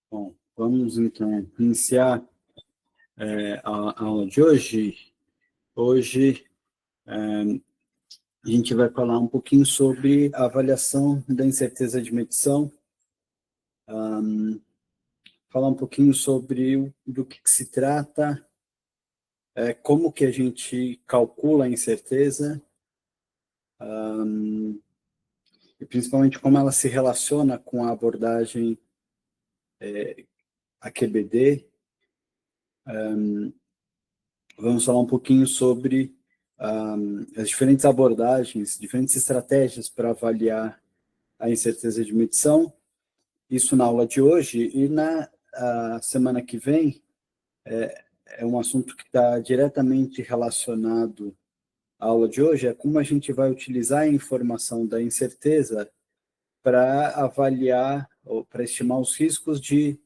Bom, vamos então iniciar a aula de hoje. Hoje a gente vai falar um pouquinho sobre a avaliação da incerteza de medição, falar um pouquinho sobre do que se trata, como que a gente calcula a incerteza, e principalmente como ela se relaciona com a abordagem AQBD. Vamos falar um pouquinho sobre as diferentes abordagens, diferentes estratégias para avaliar a incerteza de medição, isso na aula de hoje, e na semana que vem é um assunto que está diretamente relacionado à aula de hoje, é como a gente vai utilizar a informação da incerteza para avaliar ou para estimar os riscos de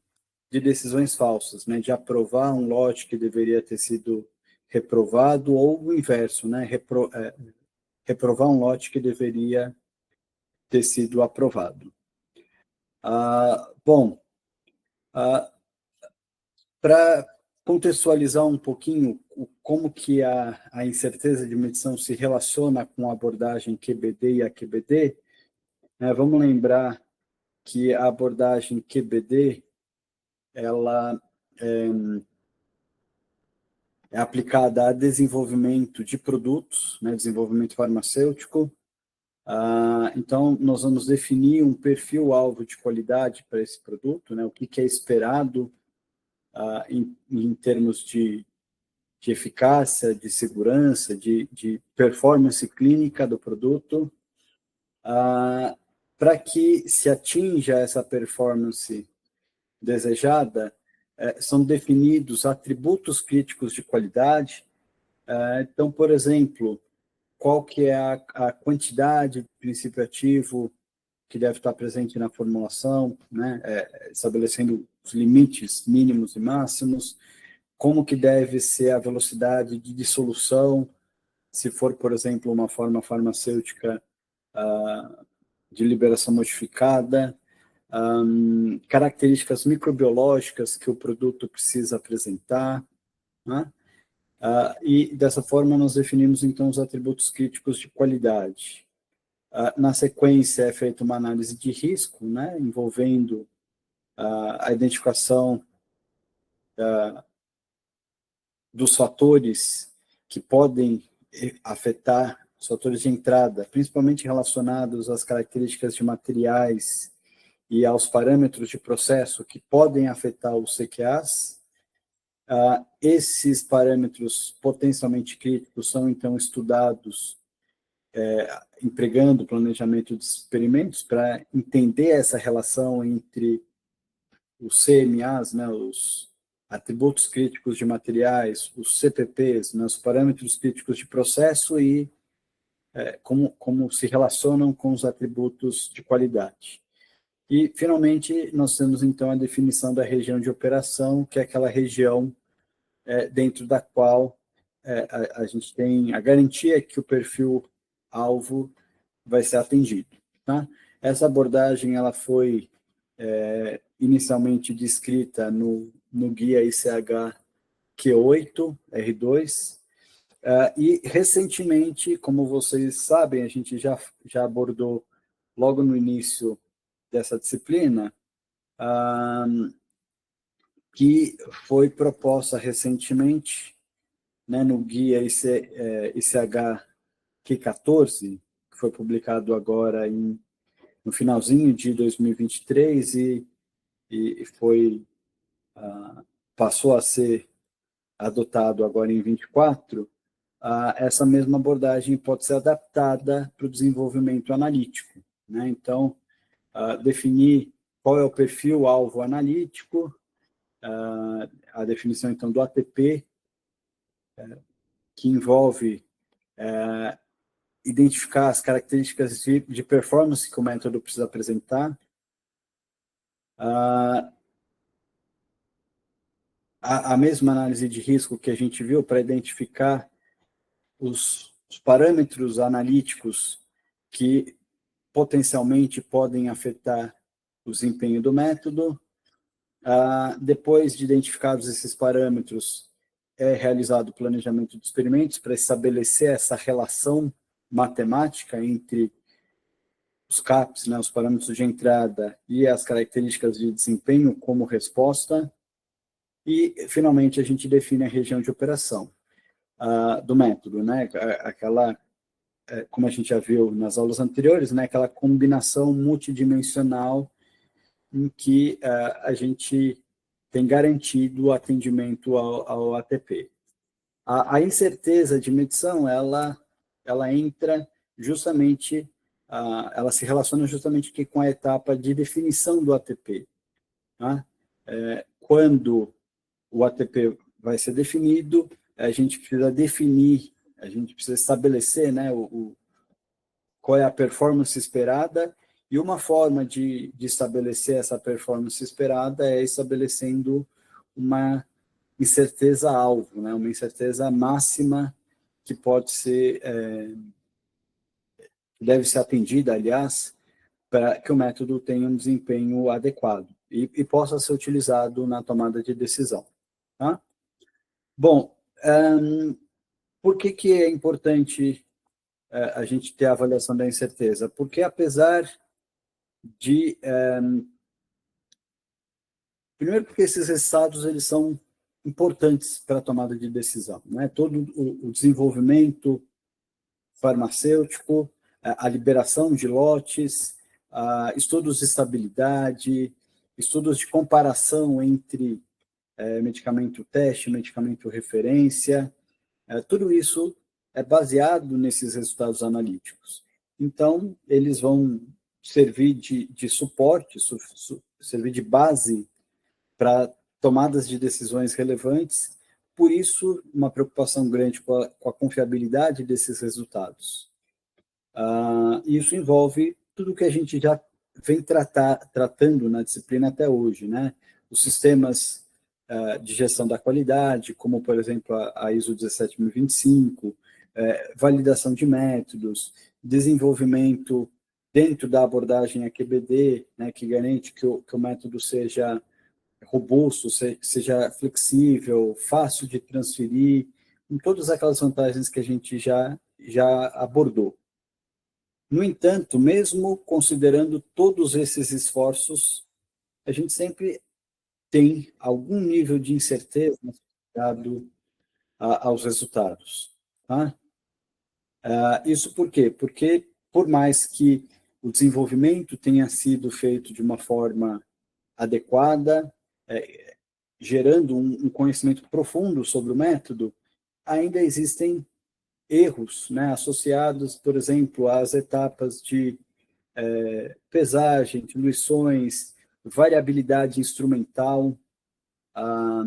decisões falsas, né, de aprovar um lote que deveria ter sido reprovado, ou o inverso, né, reprovar um lote que deveria ter sido aprovado. Bom, para contextualizar um pouquinho como que a incerteza de medição se relaciona com a abordagem QBD e AQBD, né, vamos lembrar que a abordagem QBD ela é aplicada a desenvolvimento de produtos, né, desenvolvimento farmacêutico. Então, nós vamos definir um perfil-alvo de qualidade para esse produto, né, o que é esperado em termos de eficácia, de segurança, de performance clínica do produto, para que se atinja essa performance desejada, são definidos atributos críticos de qualidade. Então, por exemplo, qual que é a quantidade de princípio ativo que deve estar presente na formulação, né? Estabelecendo os limites mínimos e máximos, como que deve ser a velocidade de dissolução, se for, por exemplo, uma forma farmacêutica de liberação modificada, características microbiológicas que o produto precisa apresentar, né? E dessa forma nós definimos então os atributos críticos de qualidade. Na sequência é feita uma análise de risco, né, envolvendo a identificação dos fatores que podem afetar, os fatores de entrada, principalmente relacionados às características de materiais e aos parâmetros de processo que podem afetar os CQAs. Esses parâmetros potencialmente críticos são, então, estudados empregando planejamento de experimentos para entender essa relação entre os CMAs, né, os atributos críticos de materiais, os CPPs, né, os parâmetros críticos de processo, e como se relacionam com os atributos de qualidade. E, finalmente, nós temos, então, a definição da região de operação, que é aquela região dentro da qual a gente tem a garantia que o perfil-alvo vai ser atendido. Tá? Essa abordagem ela foi inicialmente descrita no guia ICH Q8, R2, e recentemente, como vocês sabem, a gente já abordou logo no início dessa disciplina, que foi proposta recentemente, né, no guia ICH Q14, que foi publicado agora no finalzinho de 2023 e foi passou a ser adotado agora em 24. Essa mesma abordagem pode ser adaptada para o desenvolvimento analítico, né? Então, definir qual é o perfil-alvo analítico, a definição, então, do ATP, que envolve identificar as características de performance que o método precisa apresentar, a mesma análise de risco que a gente viu para identificar os parâmetros analíticos que potencialmente podem afetar o desempenho do método, Depois de identificados esses parâmetros, é realizado o planejamento de experimentos para estabelecer essa relação matemática entre os CAPs, né, os parâmetros de entrada, e as características de desempenho como resposta, e, finalmente, a gente define a região de operação do método, né, aquela, como a gente já viu nas aulas anteriores, né, aquela combinação multidimensional em que a gente tem garantido o atendimento ao ATP. A incerteza de medição, ela entra justamente, ela se relaciona justamente aqui com a etapa de definição do ATP. Tá? Quando o ATP vai ser definido, a gente precisa definir, a gente precisa estabelecer, né, qual é a performance esperada, e uma forma de estabelecer essa performance esperada é estabelecendo uma incerteza-alvo, né? Uma incerteza máxima que pode ser, deve ser atendida, aliás, para que o método tenha um desempenho adequado e possa ser utilizado na tomada de decisão. Tá? Bom, por que é importante a gente ter a avaliação da incerteza? Porque, apesar de... primeiro, porque esses resultados eles são importantes para a tomada de decisão. Né? Todo o desenvolvimento farmacêutico, a liberação de lotes, estudos de estabilidade, estudos de comparação entre medicamento teste, medicamento referência, tudo isso é baseado nesses resultados analíticos. Então, eles vão servir de suporte, servir de base para tomadas de decisões relevantes, por isso, uma preocupação grande com a confiabilidade desses resultados. Isso envolve tudo que a gente já vem tratando na disciplina até hoje, né? Os sistemas de gestão da qualidade, como, por exemplo, a ISO 17025, validação de métodos, desenvolvimento dentro da abordagem AQBD, né, que garante que o método seja robusto, seja flexível, fácil de transferir, com todas aquelas vantagens que a gente já abordou. No entanto, mesmo considerando todos esses esforços, a gente sempre tem algum nível de incerteza associado aos resultados. Tá? Isso por quê? Porque, por mais que o desenvolvimento tenha sido feito de uma forma adequada, gerando um conhecimento profundo sobre o método, ainda existem erros, né, associados, por exemplo, às etapas de pesagem, diluições, variabilidade instrumental, a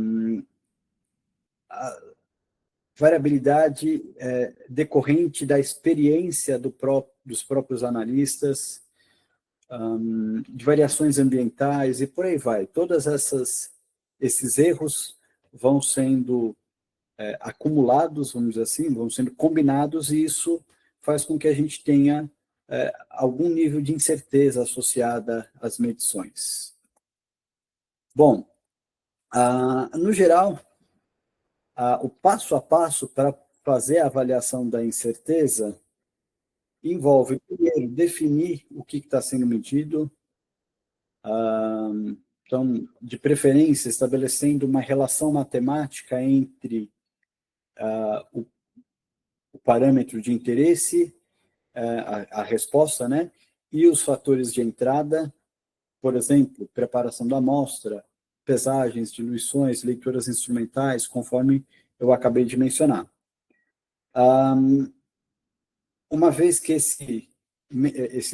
variabilidade decorrente da experiência dos próprios analistas, de variações ambientais e por aí vai. Todas esses erros vão sendo acumulados, vamos dizer assim, vão sendo combinados, e isso faz com que a gente tenha algum nível de incerteza associada às medições. Bom, no geral, o passo a passo para fazer a avaliação da incerteza envolve, primeiro, definir o que está sendo medido, então, de preferência, estabelecendo uma relação matemática entre o parâmetro de interesse, a resposta, né, e os fatores de entrada, por exemplo, preparação da amostra, pesagens, diluições, leituras instrumentais, conforme eu acabei de mencionar. Uma vez que esse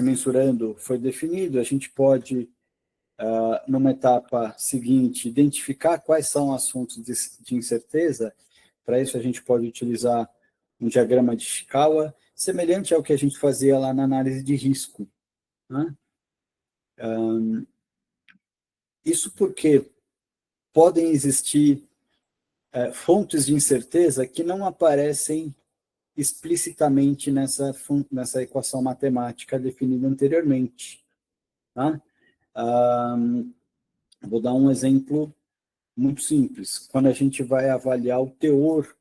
mensurando foi definido, a gente pode, numa etapa seguinte, identificar quais são os assuntos de incerteza. Para isso, a gente pode utilizar um diagrama de Ishikawa, semelhante ao que a gente fazia lá na análise de risco. Né? Isso porque podem existir fontes de incerteza que não aparecem explicitamente nessa equação matemática definida anteriormente. Tá? Vou dar um exemplo muito simples. Quando a gente vai avaliar o teor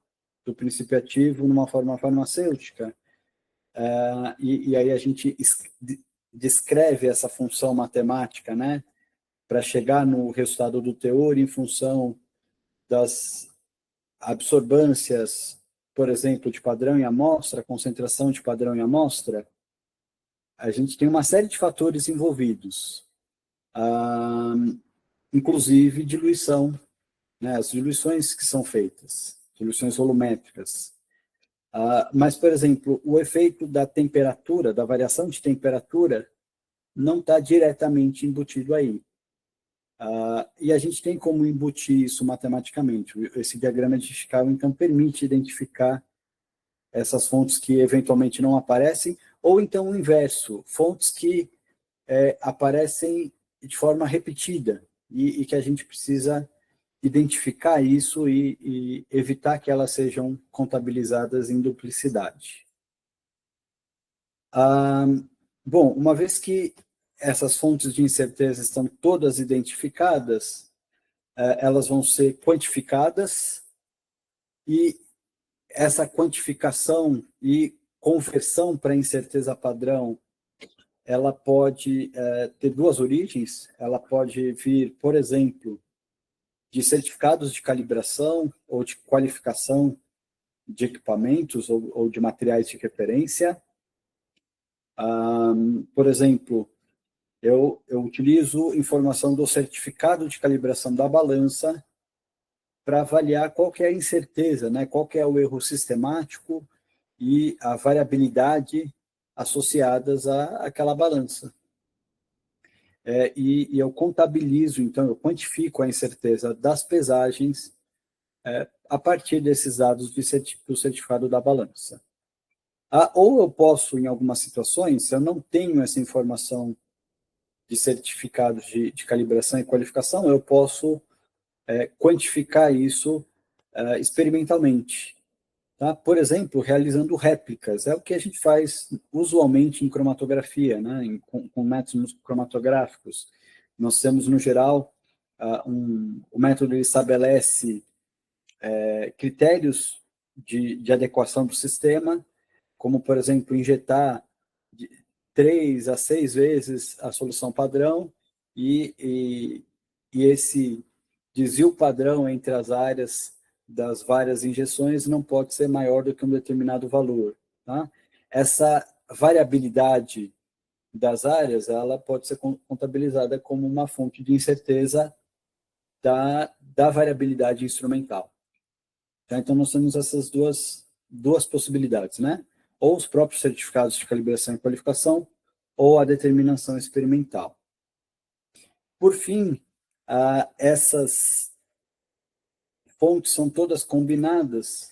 do princípio ativo numa forma farmacêutica, e aí a gente descreve essa função matemática, né, para chegar no resultado do teor em função das absorbâncias, por exemplo, de padrão em amostra, concentração de padrão em amostra, a gente tem uma série de fatores envolvidos, inclusive diluição, né, as diluições que são feitas, diluições volumétricas. Mas, por exemplo, o efeito da temperatura, da variação de temperatura, não está diretamente embutido aí. E a gente tem como embutir isso matematicamente. Esse diagrama de Chicago, então, permite identificar essas fontes que eventualmente não aparecem, ou então o inverso, fontes que aparecem de forma repetida e que a gente precisa identificar isso e evitar que elas sejam contabilizadas em duplicidade. Bom, uma vez que essas fontes de incerteza estão todas identificadas, elas vão ser quantificadas e essa quantificação e conversão para incerteza padrão, ela pode ter duas origens. Ela pode vir, por exemplo, de certificados de calibração ou de qualificação de equipamentos ou de materiais de referência. Por exemplo, eu utilizo informação do certificado de calibração da balança para avaliar qual que é a incerteza, né? Qual que é o erro sistemático e a variabilidade associadas àquela balança. E eu contabilizo, então, eu quantifico a incerteza das pesagens a partir desses dados do certificado da balança. Ou eu posso, em algumas situações, se eu não tenho essa informação de certificados de calibração e qualificação, eu posso quantificar isso experimentalmente. Tá? Por exemplo, realizando réplicas. É o que a gente faz usualmente em cromatografia, né? Com métodos cromatográficos. Nós temos, no geral, o método estabelece critérios de adequação do sistema, como, por exemplo, injetar 3 a 6 vezes a solução padrão e esse desvio padrão entre as áreas das várias injeções não pode ser maior do que um determinado valor. Tá? Essa variabilidade das áreas, ela pode ser contabilizada como uma fonte de incerteza da variabilidade instrumental. Tá? Então, nós temos essas duas possibilidades, né? Ou os próprios certificados de calibração e qualificação, ou a determinação experimental. Por fim, essas fontes são todas combinadas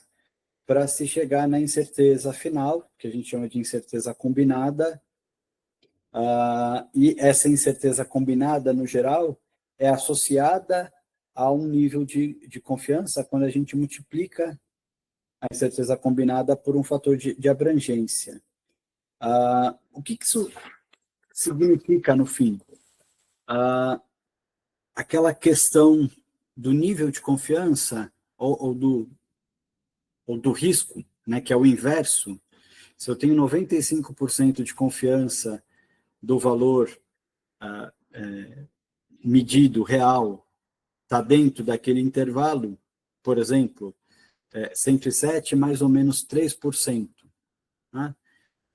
para se chegar na incerteza final, que a gente chama de incerteza combinada, e essa incerteza combinada, no geral, é associada a um nível de confiança quando a gente multiplica a incerteza combinada por um fator de abrangência. O que isso significa no fim? Aquela questão do nível de confiança ou do risco, né, que é o inverso. Se eu tenho 95% de confiança do valor medido real, está dentro daquele intervalo, por exemplo, 107 mais ou menos 3%. Né?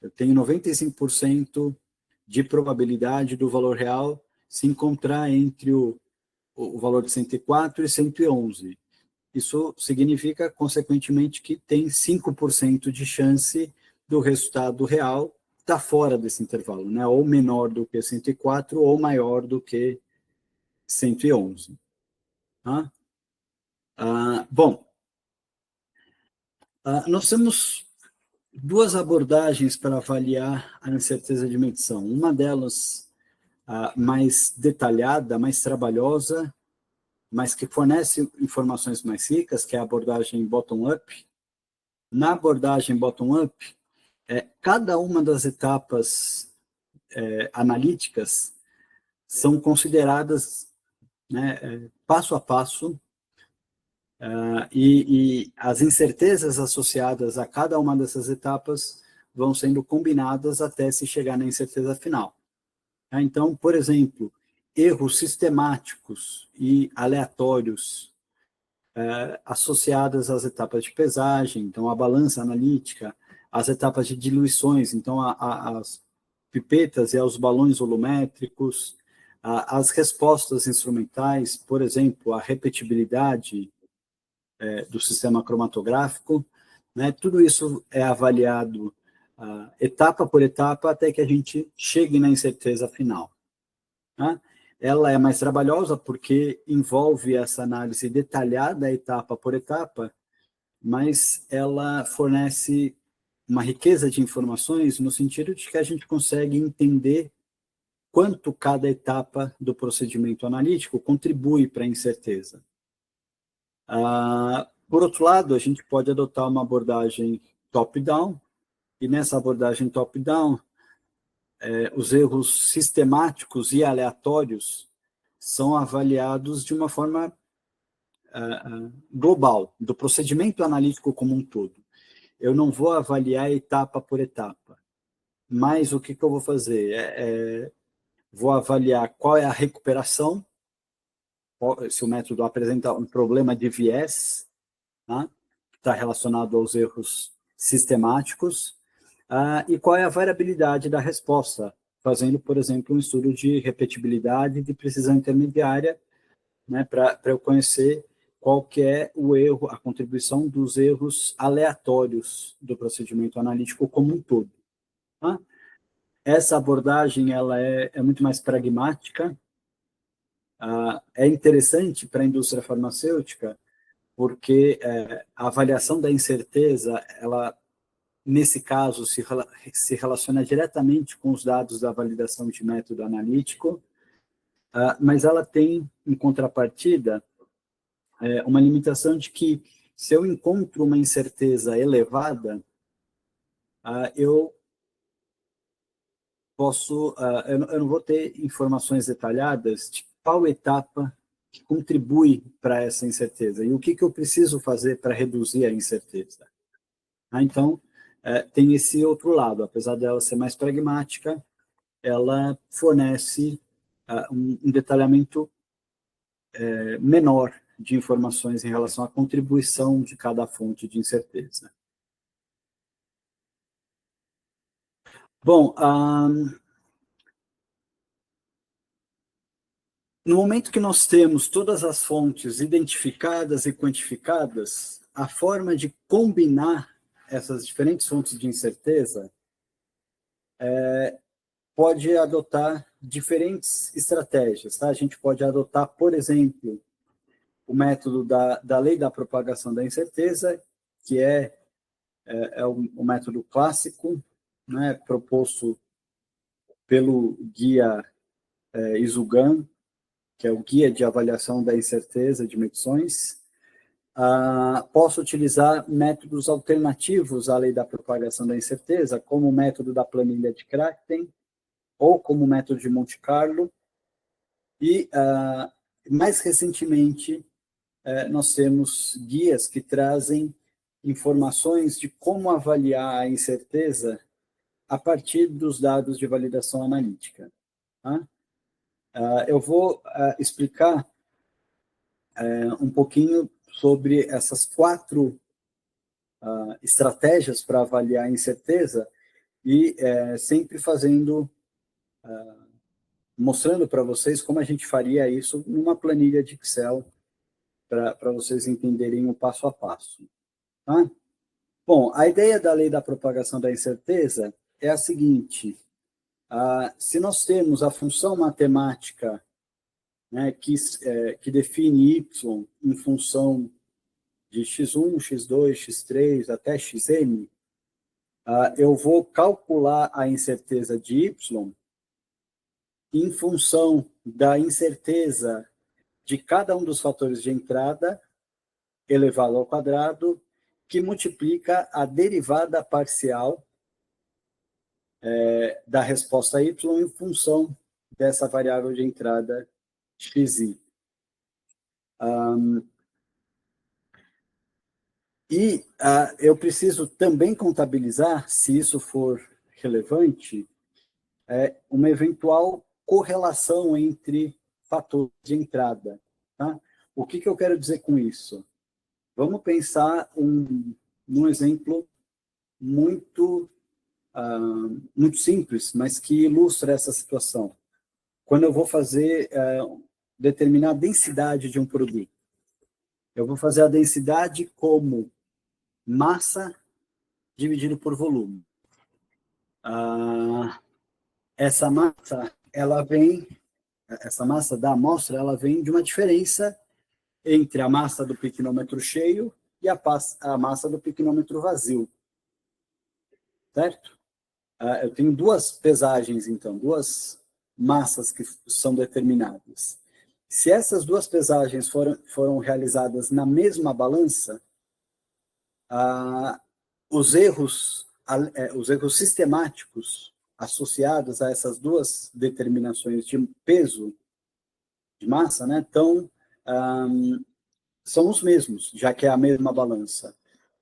Eu tenho 95% de probabilidade do valor real se encontrar entre o valor de 104 e 111. Isso significa, consequentemente, que tem 5% de chance do resultado real estar fora desse intervalo, né? Ou menor do que 104 ou maior do que 111. Tá? Bom, nós temos duas abordagens para avaliar a incerteza de medição. Uma delas mais detalhada, mais trabalhosa, mas que fornece informações mais ricas, que é a abordagem bottom-up. Na abordagem bottom-up, cada uma das etapas analíticas são consideradas né, passo a passo, e as incertezas associadas a cada uma dessas etapas vão sendo combinadas até se chegar na incerteza final. Então, por exemplo, erros sistemáticos e aleatórios associadas às etapas de pesagem, então a balança analítica, as etapas de diluições, então as pipetas e aos balões volumétricos, as respostas instrumentais, por exemplo, a repetibilidade do sistema cromatográfico, né? Tudo isso é avaliado etapa por etapa até que a gente chegue na incerteza final. Tá? Ela é mais trabalhosa porque envolve essa análise detalhada etapa por etapa, mas ela fornece uma riqueza de informações no sentido de que a gente consegue entender quanto cada etapa do procedimento analítico contribui para a incerteza. Por outro lado, a gente pode adotar uma abordagem top-down, e nessa abordagem top-down, os erros sistemáticos e aleatórios são avaliados de uma forma global, do procedimento analítico como um todo. Eu não vou avaliar etapa por etapa, mas o que eu vou fazer? Vou avaliar qual é a recuperação, se o método apresenta um problema de viés, tá? Que está relacionado aos erros sistemáticos, e qual é a variabilidade da resposta, fazendo, por exemplo, um estudo de repetibilidade de precisão intermediária, né, para eu conhecer qual que é o erro, a contribuição dos erros aleatórios do procedimento analítico como um todo. Tá? Essa abordagem ela é muito mais pragmática, é interessante para a indústria farmacêutica, porque a avaliação da incerteza, ela, nesse caso, se relaciona diretamente com os dados da validação de método analítico, mas ela tem, em contrapartida, uma limitação de que, se eu encontro uma incerteza elevada, eu posso, eu não vou ter informações detalhadas de qual etapa que contribui para essa incerteza e o que eu preciso fazer para reduzir a incerteza. Então, tem esse outro lado, apesar dela ser mais pragmática, ela fornece um detalhamento menor de informações em relação à contribuição de cada fonte de incerteza. Bom, no momento que nós temos todas as fontes identificadas e quantificadas, a forma de combinar essas diferentes fontes de incerteza pode adotar diferentes estratégias. Tá? A gente pode adotar, por exemplo, o método da lei da propagação da incerteza, que é o método clássico, né, proposto pelo guia Izugan, que é o Guia de Avaliação da Incerteza de Medições. Posso utilizar métodos alternativos à lei da propagação da incerteza, como o método da planilha de Crackten, ou como o método de Monte Carlo. E, mais recentemente, nós temos guias que trazem informações de como avaliar a incerteza a partir dos dados de validação analítica. Tá? Eu vou explicar um pouquinho sobre essas 4 estratégias para avaliar a incerteza e sempre mostrando para vocês como a gente faria isso numa planilha de Excel para vocês entenderem o passo a passo. Tá? Bom, a ideia da lei da propagação da incerteza é a seguinte: se nós temos a função matemática, né, que define y em função de x1, x2, x3 até xn, eu vou calcular a incerteza de y em função da incerteza de cada um dos fatores de entrada elevado ao quadrado, que multiplica a derivada parcial da resposta y em função dessa variável de entrada xi. Eu preciso também contabilizar, se isso for relevante, uma eventual correlação entre fatores de entrada. Tá? O que eu quero dizer com isso? Vamos pensar num exemplo muito simples, mas que ilustra essa situação. Quando eu vou fazer determinar a densidade de um produto, eu vou fazer a densidade como massa dividido por volume. Essa massa da amostra, ela vem de uma diferença entre a massa do piquenômetro cheio e a massa do piquenômetro vazio. Certo? Eu tenho duas pesagens, então, duas massas que são determinadas. Se essas duas pesagens foram realizadas na mesma balança, os erros sistemáticos associados a essas duas determinações de peso, de massa, né, são os mesmos, já que é a mesma balança.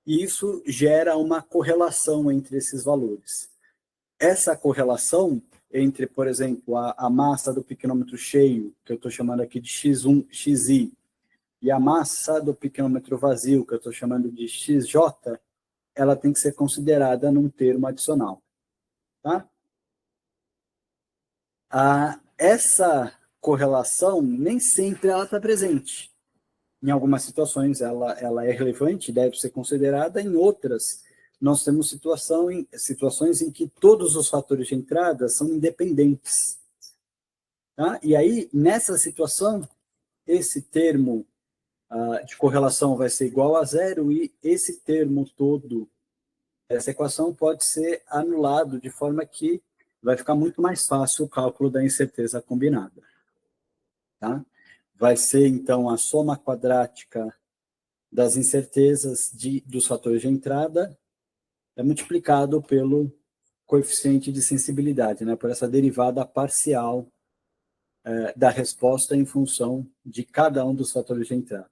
E isso gera uma correlação entre esses valores. Essa correlação entre, por exemplo, a massa do piquenômetro cheio, que eu estou chamando aqui de X1, XI, e a massa do piquenômetro vazio, que eu estou chamando de XJ, ela tem que ser considerada num termo adicional. Tá? Essa correlação, nem sempre ela está presente. Em algumas situações ela é relevante, deve ser considerada, em outras nós temos situações em que todos os fatores de entrada são independentes. Tá? E aí, nessa situação, esse termo de correlação vai ser igual a zero e esse termo todo, essa equação pode ser anulado de forma que vai ficar muito mais fácil o cálculo da incerteza combinada. Tá? Vai ser, então, a soma quadrática das incertezas dos fatores de entrada multiplicado pelo coeficiente de sensibilidade, né, por essa derivada parcial da resposta em função de cada um dos fatores de entrada.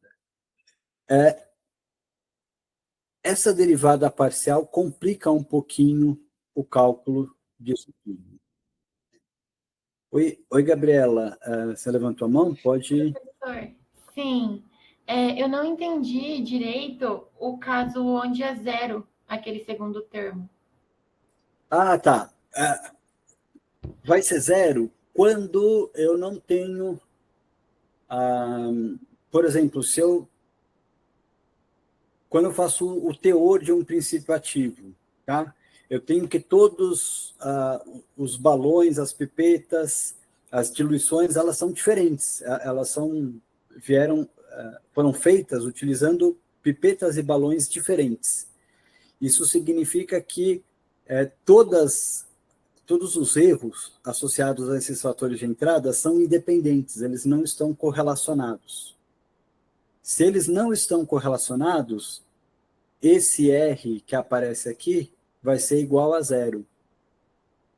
Essa derivada parcial complica um pouquinho o cálculo disso tudo. Oi, Gabriela, você levantou a mão? Pode... Professor, sim. Eu não entendi direito o caso onde é zero, aquele segundo termo. Tá. Vai ser zero quando eu não tenho... por exemplo, quando eu faço o teor de um princípio ativo, tá? Eu tenho que todos os balões, as pipetas, as diluições, elas são diferentes. Elas foram feitas utilizando pipetas e balões diferentes. Isso significa que todos os erros associados a esses fatores de entrada são independentes, eles não estão correlacionados. Se eles não estão correlacionados, esse R que aparece aqui vai ser igual a zero.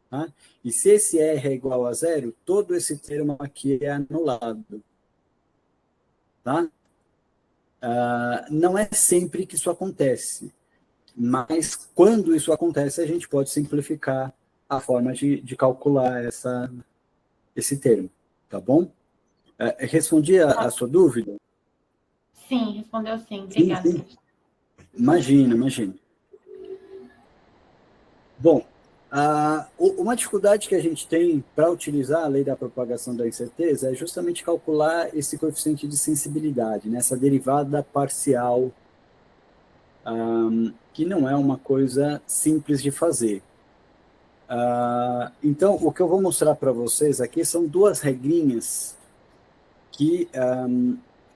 Tá? E se esse R é igual a zero, todo esse termo aqui é anulado. Tá? Não é sempre que isso acontece, mas quando isso acontece, a gente pode simplificar a forma de calcular esse termo. Tá bom? Respondi a sua dúvida? Sim, respondeu sim. Obrigada, sim. professor. Imagina. Bom, uma dificuldade que a gente tem para utilizar a lei da propagação da incerteza é justamente calcular esse coeficiente de sensibilidade, né? Essa derivada parcial, que não é uma coisa simples de fazer. Então, o que eu vou mostrar para vocês aqui são duas regrinhas que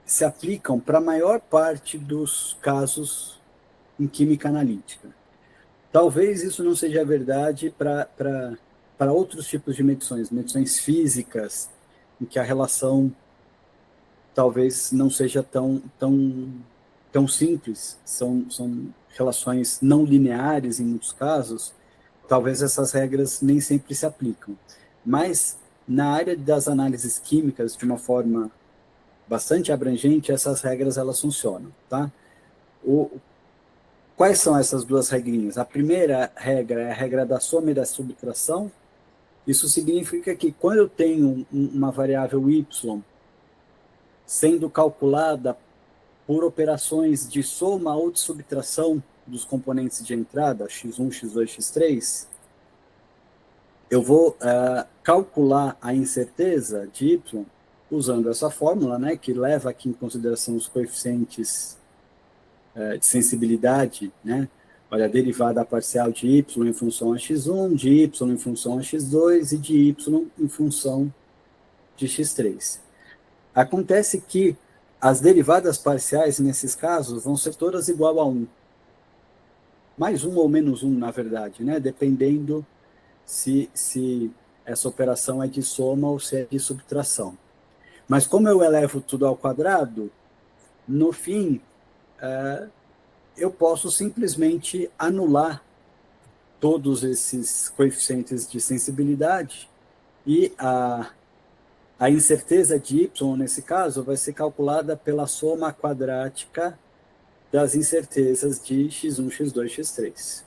se aplicam para a maior parte dos casos em química analítica. Talvez isso não seja verdade para outros tipos de medições físicas, em que a relação talvez não seja tão simples, são relações não lineares em muitos casos, talvez essas regras nem sempre se aplicam. Mas, na área das análises químicas, de uma forma bastante abrangente, essas regras elas funcionam, tá? Quais são essas duas regrinhas? A primeira regra é a regra da soma e da subtração. Isso significa que quando eu tenho uma variável y sendo calculada por operações de soma ou de subtração dos componentes de entrada, x1, x2, x3, eu vou calcular a incerteza de y usando essa fórmula, né, que leva aqui em consideração os coeficientes de sensibilidade, né? Olha, a derivada parcial de y em função a x1, de y em função a x2 e de y em função de x3. Acontece que as derivadas parciais, nesses casos, vão ser todas igual a 1. Mais 1 ou menos 1, na verdade, né? Dependendo se essa operação é de soma ou se é de subtração. Mas como eu elevo tudo ao quadrado, no fim, eu posso simplesmente anular todos esses coeficientes de sensibilidade e a incerteza de y, nesse caso, vai ser calculada pela soma quadrática das incertezas de x1, x2, x3.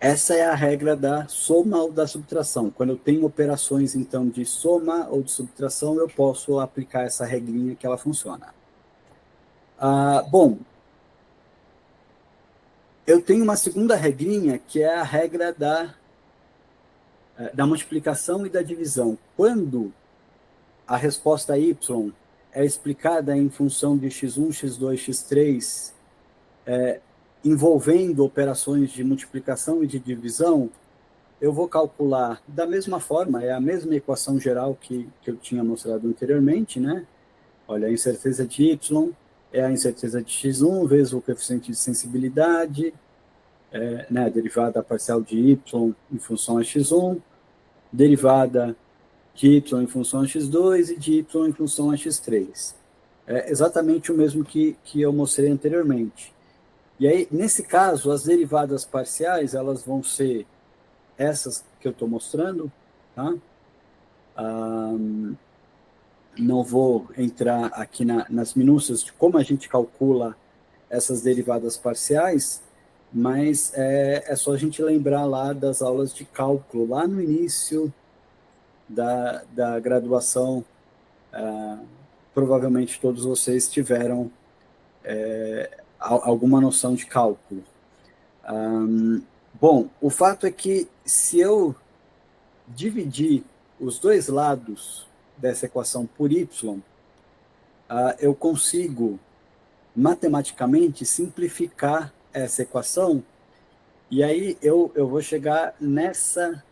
Essa é a regra da soma ou da subtração. Quando eu tenho operações, então, de soma ou de subtração, eu posso aplicar essa regrinha que ela funciona. Bom, eu tenho uma segunda regrinha, que é a regra da multiplicação e da divisão. Quando a resposta y é explicada em função de x1, x2, x3, envolvendo operações de multiplicação e de divisão, eu vou calcular da mesma forma, é a mesma equação geral que eu tinha mostrado anteriormente, né? Olha, a incerteza de y é a incerteza de x1 vezes o coeficiente de sensibilidade, né, a derivada parcial de y em função a x1, derivada de y em função a x2 e de y em função a x3. É exatamente o mesmo que eu mostrei anteriormente. E aí, nesse caso, as derivadas parciais, elas vão ser essas que eu estou mostrando, tá? Não vou entrar aqui nas minúcias de como a gente calcula essas derivadas parciais, mas é só a gente lembrar lá das aulas de cálculo, lá no início da graduação. Provavelmente todos vocês tiveram alguma noção de cálculo. Bom, o fato é que se eu dividir os dois lados dessa equação por y, eu consigo matematicamente simplificar essa equação, e aí eu vou chegar nessa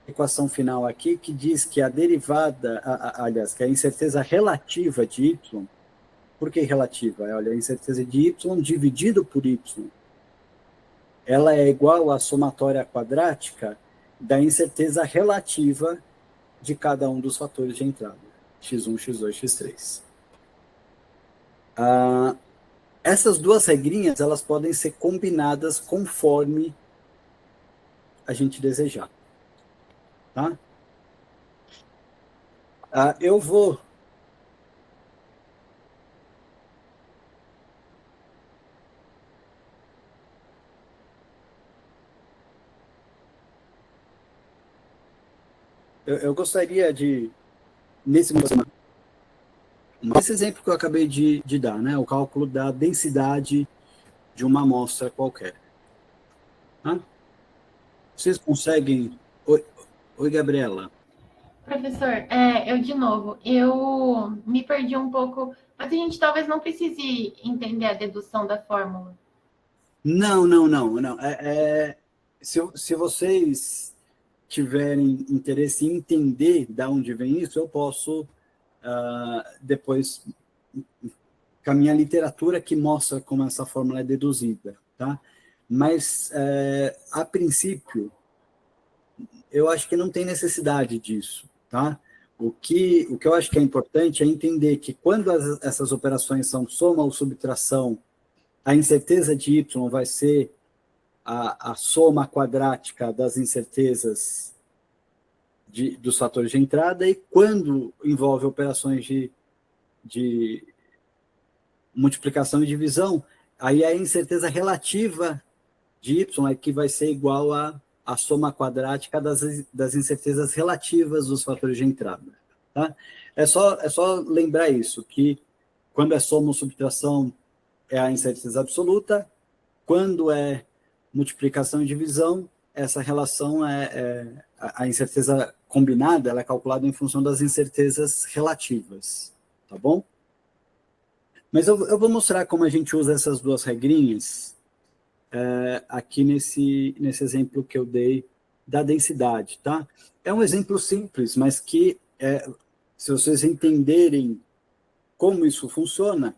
equação final aqui, que diz que a derivada, aliás, que a incerteza relativa de y, por que relativa? Olha, a incerteza de y dividido por y, ela é igual à somatória quadrática da incerteza relativa de cada um dos fatores de entrada, x1, x2, x3. Essas duas regrinhas, elas podem ser combinadas conforme a gente desejar. Tá? Eu vou... Eu gostaria de, nesse exemplo que eu acabei de dar, né, o cálculo da densidade de uma amostra qualquer. Tá? Vocês conseguem... Oi, Gabriela. Professor, eu de novo, eu me perdi um pouco, mas a gente talvez não precise entender a dedução da fórmula. Não. Se vocês tiverem interesse em entender de onde vem isso, eu posso depois caminhar a literatura que mostra como essa fórmula é deduzida, tá? Mas, a princípio, eu acho que não tem necessidade disso, tá? O que eu acho que é importante é entender que quando essas operações são soma ou subtração, a incerteza de y vai ser a soma quadrática das incertezas dos fatores de entrada, e quando envolve operações de multiplicação e divisão, aí a incerteza relativa de y é que vai ser igual a soma quadrática das incertezas relativas dos fatores de entrada. Tá? É só lembrar isso, que quando é soma ou subtração é a incerteza absoluta, quando é multiplicação e divisão, essa relação a incerteza combinada, ela é calculada em função das incertezas relativas, tá bom? Mas eu vou mostrar como a gente usa essas duas regrinhas aqui nesse exemplo que eu dei da densidade, tá? É um exemplo simples, mas que, se vocês entenderem como isso funciona,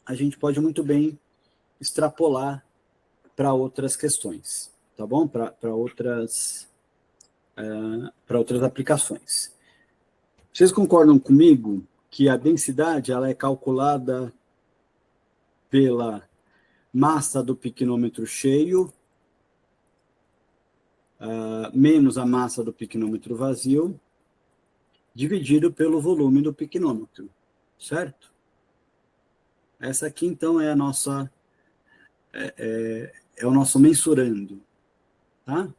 a gente pode muito bem extrapolar para outras questões, tá bom? Para outras aplicações. Vocês concordam comigo que a densidade ela é calculada pela massa do piquenômetro cheio menos a massa do piquenômetro vazio, dividido pelo volume do piquenômetro, certo? Essa aqui, então, é a nossa... é o nosso mensurando, tá?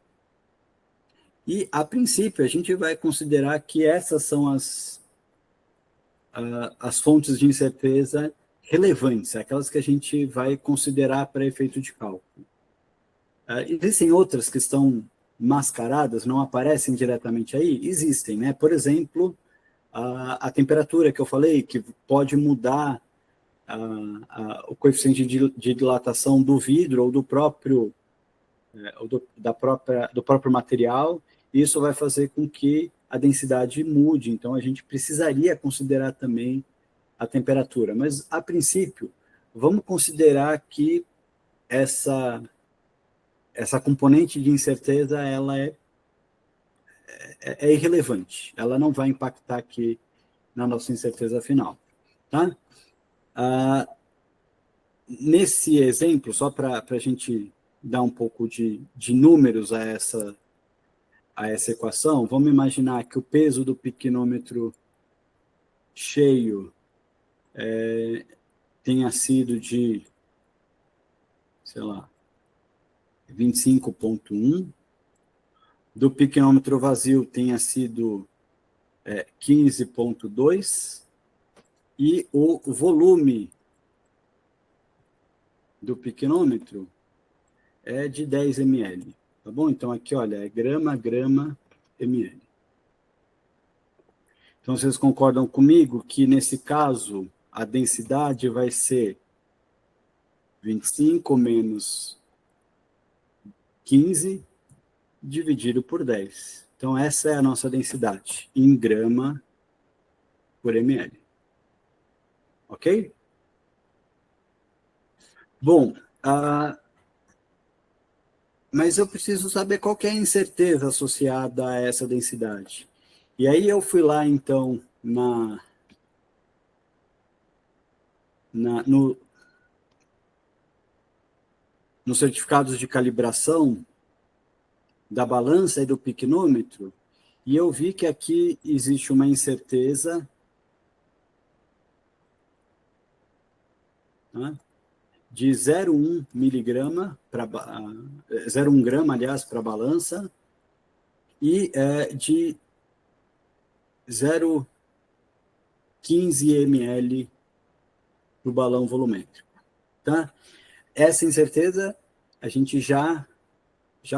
E, a princípio, a gente vai considerar que essas são as fontes de incerteza relevantes, aquelas que a gente vai considerar para efeito de cálculo. Existem outras que estão mascaradas, não aparecem diretamente aí? Existem, né? Por exemplo, a temperatura que eu falei, que pode mudar o coeficiente de dilatação do vidro ou do próprio material, isso vai fazer com que a densidade mude, então a gente precisaria considerar também a temperatura. Mas, a princípio, vamos considerar que essa componente de incerteza ela é irrelevante, ela não vai impactar aqui na nossa incerteza final. Tá? Nesse exemplo, só para a gente dar um pouco de números a essa equação, vamos imaginar que o peso do piquenômetro cheio tenha sido de, sei lá, 25,1, do piquenômetro vazio tenha sido 15,2, e o volume do piquenômetro é de 10 ml, tá bom? Então, aqui, olha, é grama, ml. Então, vocês concordam comigo que, nesse caso, a densidade vai ser 25 menos 15 dividido por 10. Então, essa é a nossa densidade, em grama por ml. Ok? Bom, mas eu preciso saber qual que é a incerteza associada a essa densidade. E aí eu fui lá, então, nos certificados de calibração da balança e do piquenômetro, e eu vi que aqui existe uma incerteza, né, de 0,1 miligrama, 0,1 grama, aliás, para a balança, e de 0,15 ml para o balão volumétrico. Tá? Essa incerteza, a gente já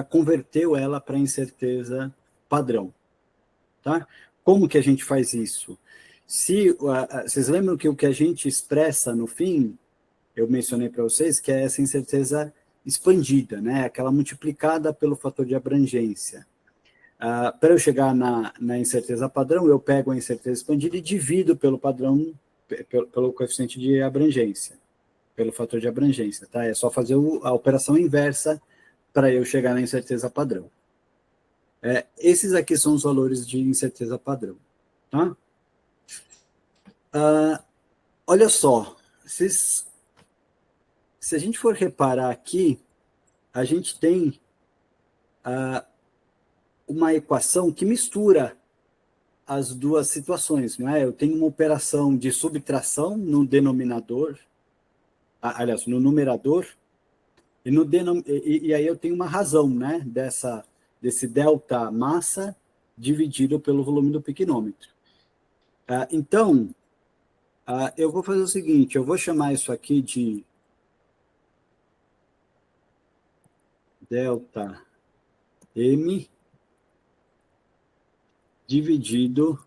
converteu ela para incerteza padrão. Tá? Como que a gente faz isso? Vocês lembram que o que a gente expressa no fim, eu mencionei para vocês, que é essa incerteza expandida, né? Aquela multiplicada pelo fator de abrangência. Para eu chegar na incerteza padrão, eu pego a incerteza expandida e divido pelo padrão, pelo coeficiente de abrangência, pelo fator de abrangência, tá? É só fazer a operação inversa para eu chegar na incerteza padrão. Esses aqui são os valores de incerteza padrão, tá? Olha só, se a gente for reparar aqui, a gente tem uma equação que mistura as duas situações, não é? Eu tenho uma operação de subtração no denominador, aliás, no numerador, e aí eu tenho uma razão, né, desse delta massa dividido pelo volume do piquenômetro. Então, eu vou fazer o seguinte, eu vou chamar isso aqui de delta M dividido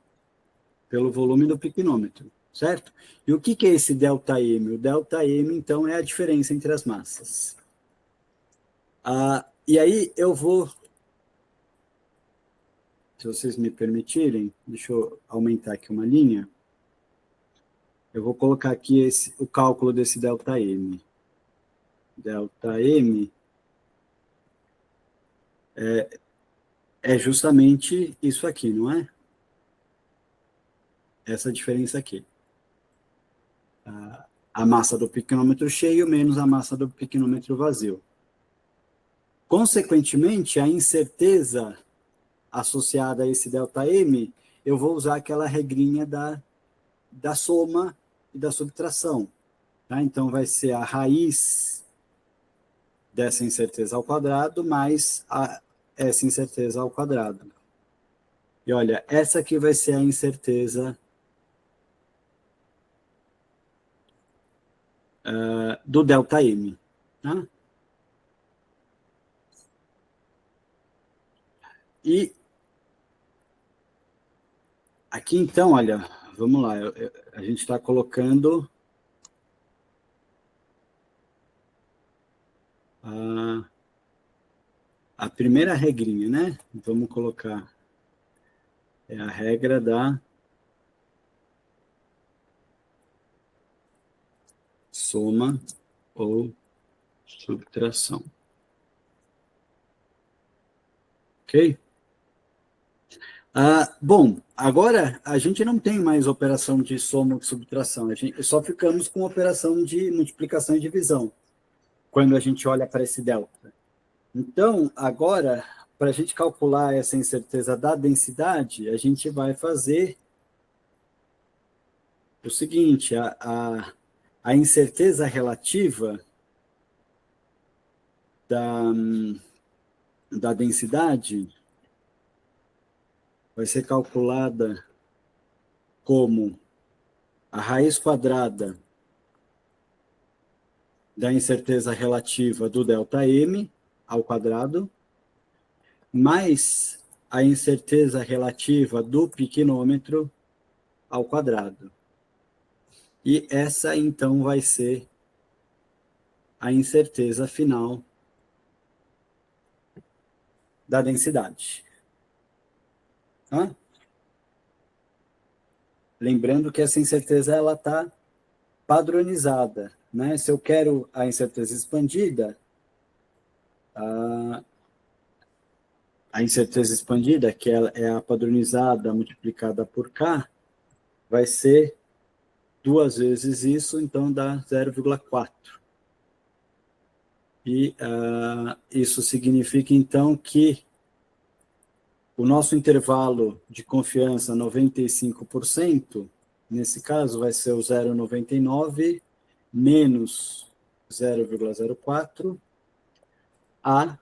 pelo volume do piquenômetro, certo? E o que é esse delta M? O delta M, então, é a diferença entre as massas. E aí eu vou, se vocês me permitirem, deixa eu aumentar aqui uma linha, eu vou colocar aqui o cálculo desse delta M. Delta M é justamente isso aqui, não é? Essa diferença aqui. A massa do piquenômetro cheio menos a massa do piquenômetro vazio. Consequentemente, a incerteza associada a esse delta M, eu vou usar aquela regrinha da soma e da subtração. Tá? Então, vai ser a raiz dessa incerteza ao quadrado mais essa incerteza ao quadrado. E olha, essa aqui vai ser a incerteza do delta M. Tá? E aqui, então, olha, vamos lá, a gente está colocando a primeira regrinha, né? Vamos colocar, é a regra da soma ou subtração. Ok? Bom, agora a gente não tem mais operação de soma ou subtração, só ficamos com operação de multiplicação e divisão, quando a gente olha para esse delta. Então, agora, para a gente calcular essa incerteza da densidade, a gente vai fazer o seguinte, a incerteza relativa da densidade vai ser calculada como a raiz quadrada da incerteza relativa do delta M ao quadrado, mais a incerteza relativa do piquenômetro ao quadrado. E essa, então, vai ser a incerteza final da densidade. Tá? Lembrando que essa incerteza está padronizada. Né? Se eu quero a incerteza expandida, a incerteza expandida, que é a padronizada multiplicada por K, vai ser 2 vezes isso, então dá 0,4. E isso significa, então, que o nosso intervalo de confiança 95%, nesse caso vai ser o 0,99 menos 0,04 a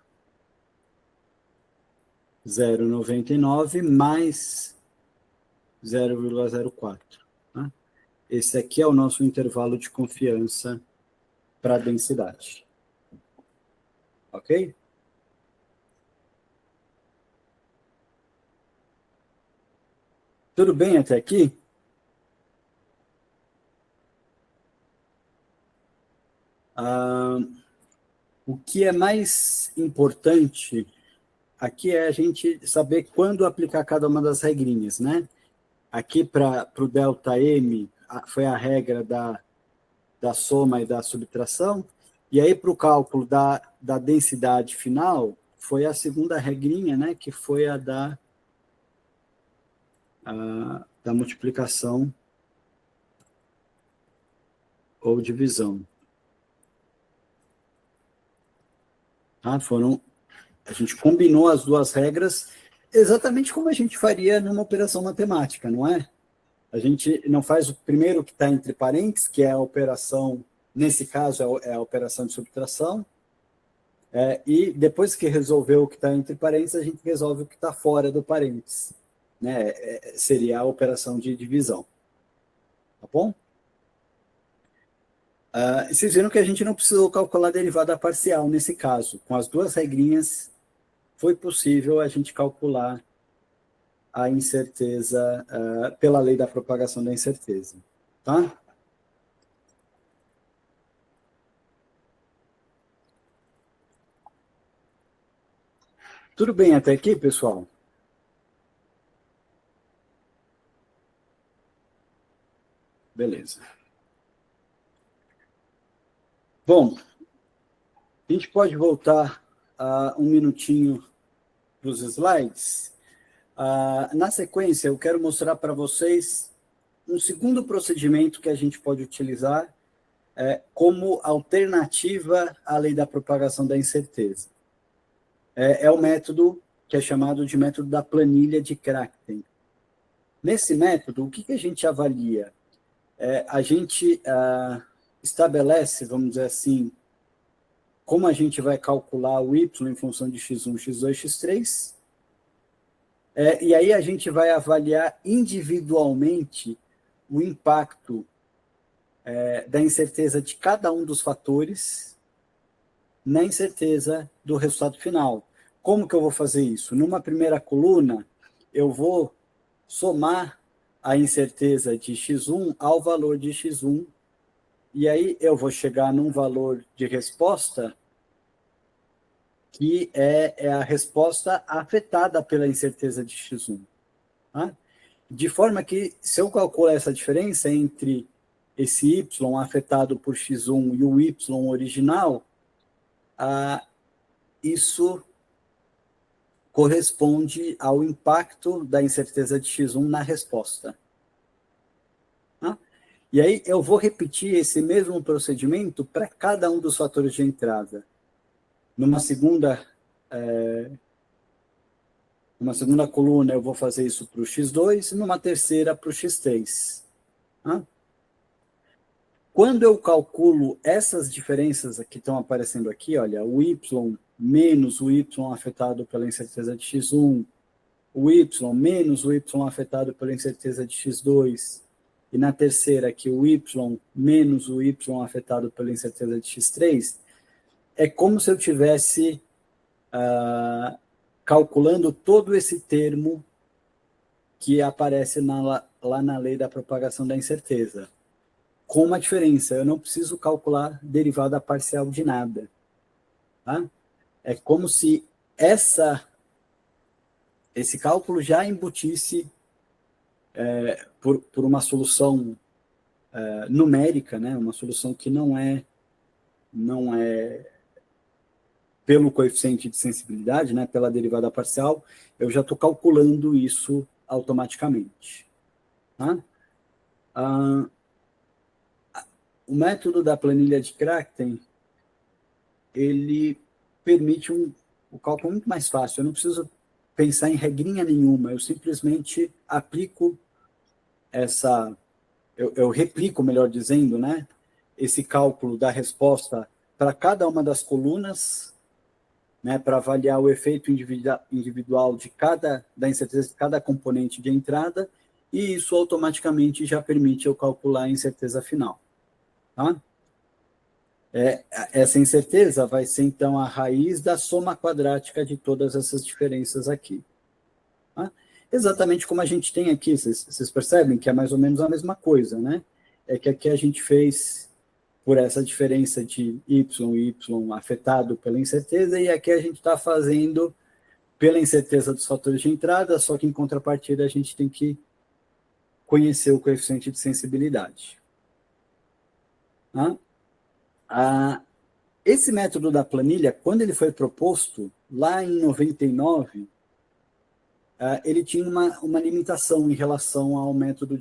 0,99 mais 0,04. Tá? Esse aqui é o nosso intervalo de confiança para a densidade. Ok? Tudo bem até aqui? O que é mais importante aqui é a gente saber quando aplicar cada uma das regrinhas, né? Aqui para o delta M foi a regra da soma e da subtração, e aí para o cálculo da densidade final foi a segunda regrinha, né? Que foi a da multiplicação ou divisão. Tá? A gente combinou as duas regras exatamente como a gente faria numa operação matemática, não é? A gente não faz o primeiro que está entre parênteses, que é a operação, nesse caso é a operação de subtração, e depois que resolveu o que está entre parênteses, a gente resolve o que está fora do parênteses. Né? Seria a operação de divisão. Tá bom? Vocês viram que a gente não precisou calcular a derivada parcial nesse caso. Com as duas regrinhas, foi possível a gente calcular a incerteza pela lei da propagação da incerteza. Tá? Tudo bem até aqui, pessoal? Beleza. Bom, a gente pode voltar um minutinho para os slides. Na sequência, eu quero mostrar para vocês um segundo procedimento que a gente pode utilizar como alternativa à lei da propagação da incerteza. É o método que é chamado de método da planilha de Crackten. Nesse método, o que a gente avalia? A gente estabelece, vamos dizer assim, como a gente vai calcular o y em função de x1, x2, x3, e aí a gente vai avaliar individualmente o impacto da incerteza de cada um dos fatores na incerteza do resultado final. Como que eu vou fazer isso? Numa primeira coluna, eu vou somar a incerteza de x1 ao valor de x1, e aí eu vou chegar num valor de resposta que é a resposta afetada pela incerteza de x1. Tá? De forma que, se eu calcular essa diferença entre esse y afetado por x1 e o y original, isso corresponde ao impacto da incerteza de x1 na resposta. Tá? E aí eu vou repetir esse mesmo procedimento para cada um dos fatores de entrada. Numa segunda coluna eu vou fazer isso para o x2 e numa terceira para o x3. Tá? Quando eu calculo essas diferenças que estão aparecendo aqui, olha, o y menos o y afetado pela incerteza de x1, o y menos o y afetado pela incerteza de x2, e na terceira aqui o y menos o y afetado pela incerteza de x3, é como se eu tivesse calculando todo esse termo que aparece lá na lei da propagação da incerteza. Com uma diferença, eu não preciso calcular derivada parcial de nada. Tá? É como se esse cálculo já embutisse por uma solução numérica, né? Uma solução que não é pelo coeficiente de sensibilidade, né? Pela derivada parcial, eu já estou calculando isso automaticamente. Tá? O método da planilha de Crackten, ele permite o cálculo muito mais fácil. Eu não preciso pensar em regrinha nenhuma, eu simplesmente aplico eu replico, melhor dizendo, né, esse cálculo da resposta para cada uma das colunas, né, para avaliar o efeito individual da incerteza de cada componente de entrada, e isso automaticamente já permite eu calcular a incerteza final. Tá? Essa incerteza vai ser, então, a raiz da soma quadrática de todas essas diferenças aqui. Tá? Exatamente como a gente tem aqui, vocês percebem que é mais ou menos a mesma coisa, né? É que aqui a gente fez por essa diferença de y e y afetado pela incerteza, e aqui a gente está fazendo pela incerteza dos fatores de entrada, só que em contrapartida a gente tem que conhecer o coeficiente de sensibilidade. Tá? Esse método da planilha, quando ele foi proposto, lá em 99, ele tinha uma limitação em relação ao método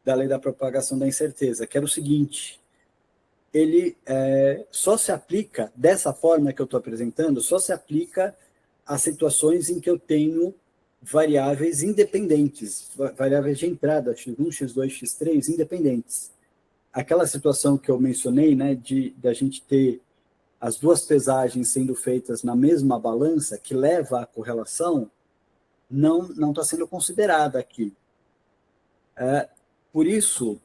da lei da propagação da incerteza, que era o seguinte: ele só se aplica, dessa forma que eu estou apresentando, só se aplica a situações em que eu tenho variáveis independentes, variáveis de entrada, x1, x2, x3, independentes. Aquela situação que eu mencionei, né, de a gente ter as duas pesagens sendo feitas na mesma balança, que leva à correlação, não está sendo considerada aqui. Por isso,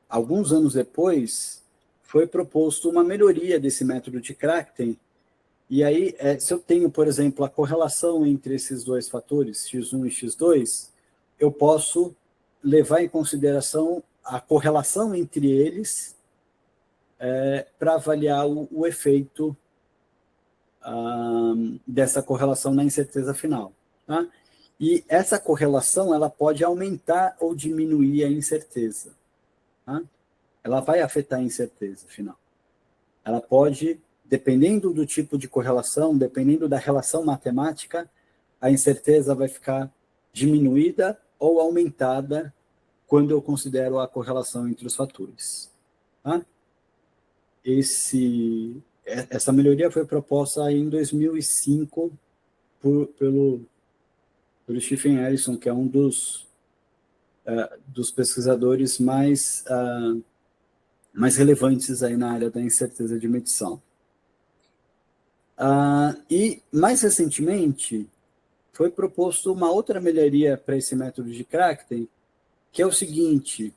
alguns anos depois, foi proposto uma melhoria desse método de Crackten, e aí, se eu tenho, por exemplo, a correlação entre esses dois fatores, x1 e x2, eu posso levar em consideração a correlação entre eles para avaliar o efeito dessa correlação na incerteza final. Tá? E essa correlação ela pode aumentar ou diminuir a incerteza. Tá? Ela vai afetar a incerteza final. Ela pode, dependendo do tipo de correlação, dependendo da relação matemática, a incerteza vai ficar diminuída ou aumentada quando eu considero a correlação entre os fatores. Tá? Essa melhoria foi proposta em 2005 pelo Stephen Harrison, que é um dos pesquisadores mais relevantes aí na área da incerteza de medição. E, mais recentemente, foi proposto uma outra melhoria para esse método de Crackten, que é o seguinte: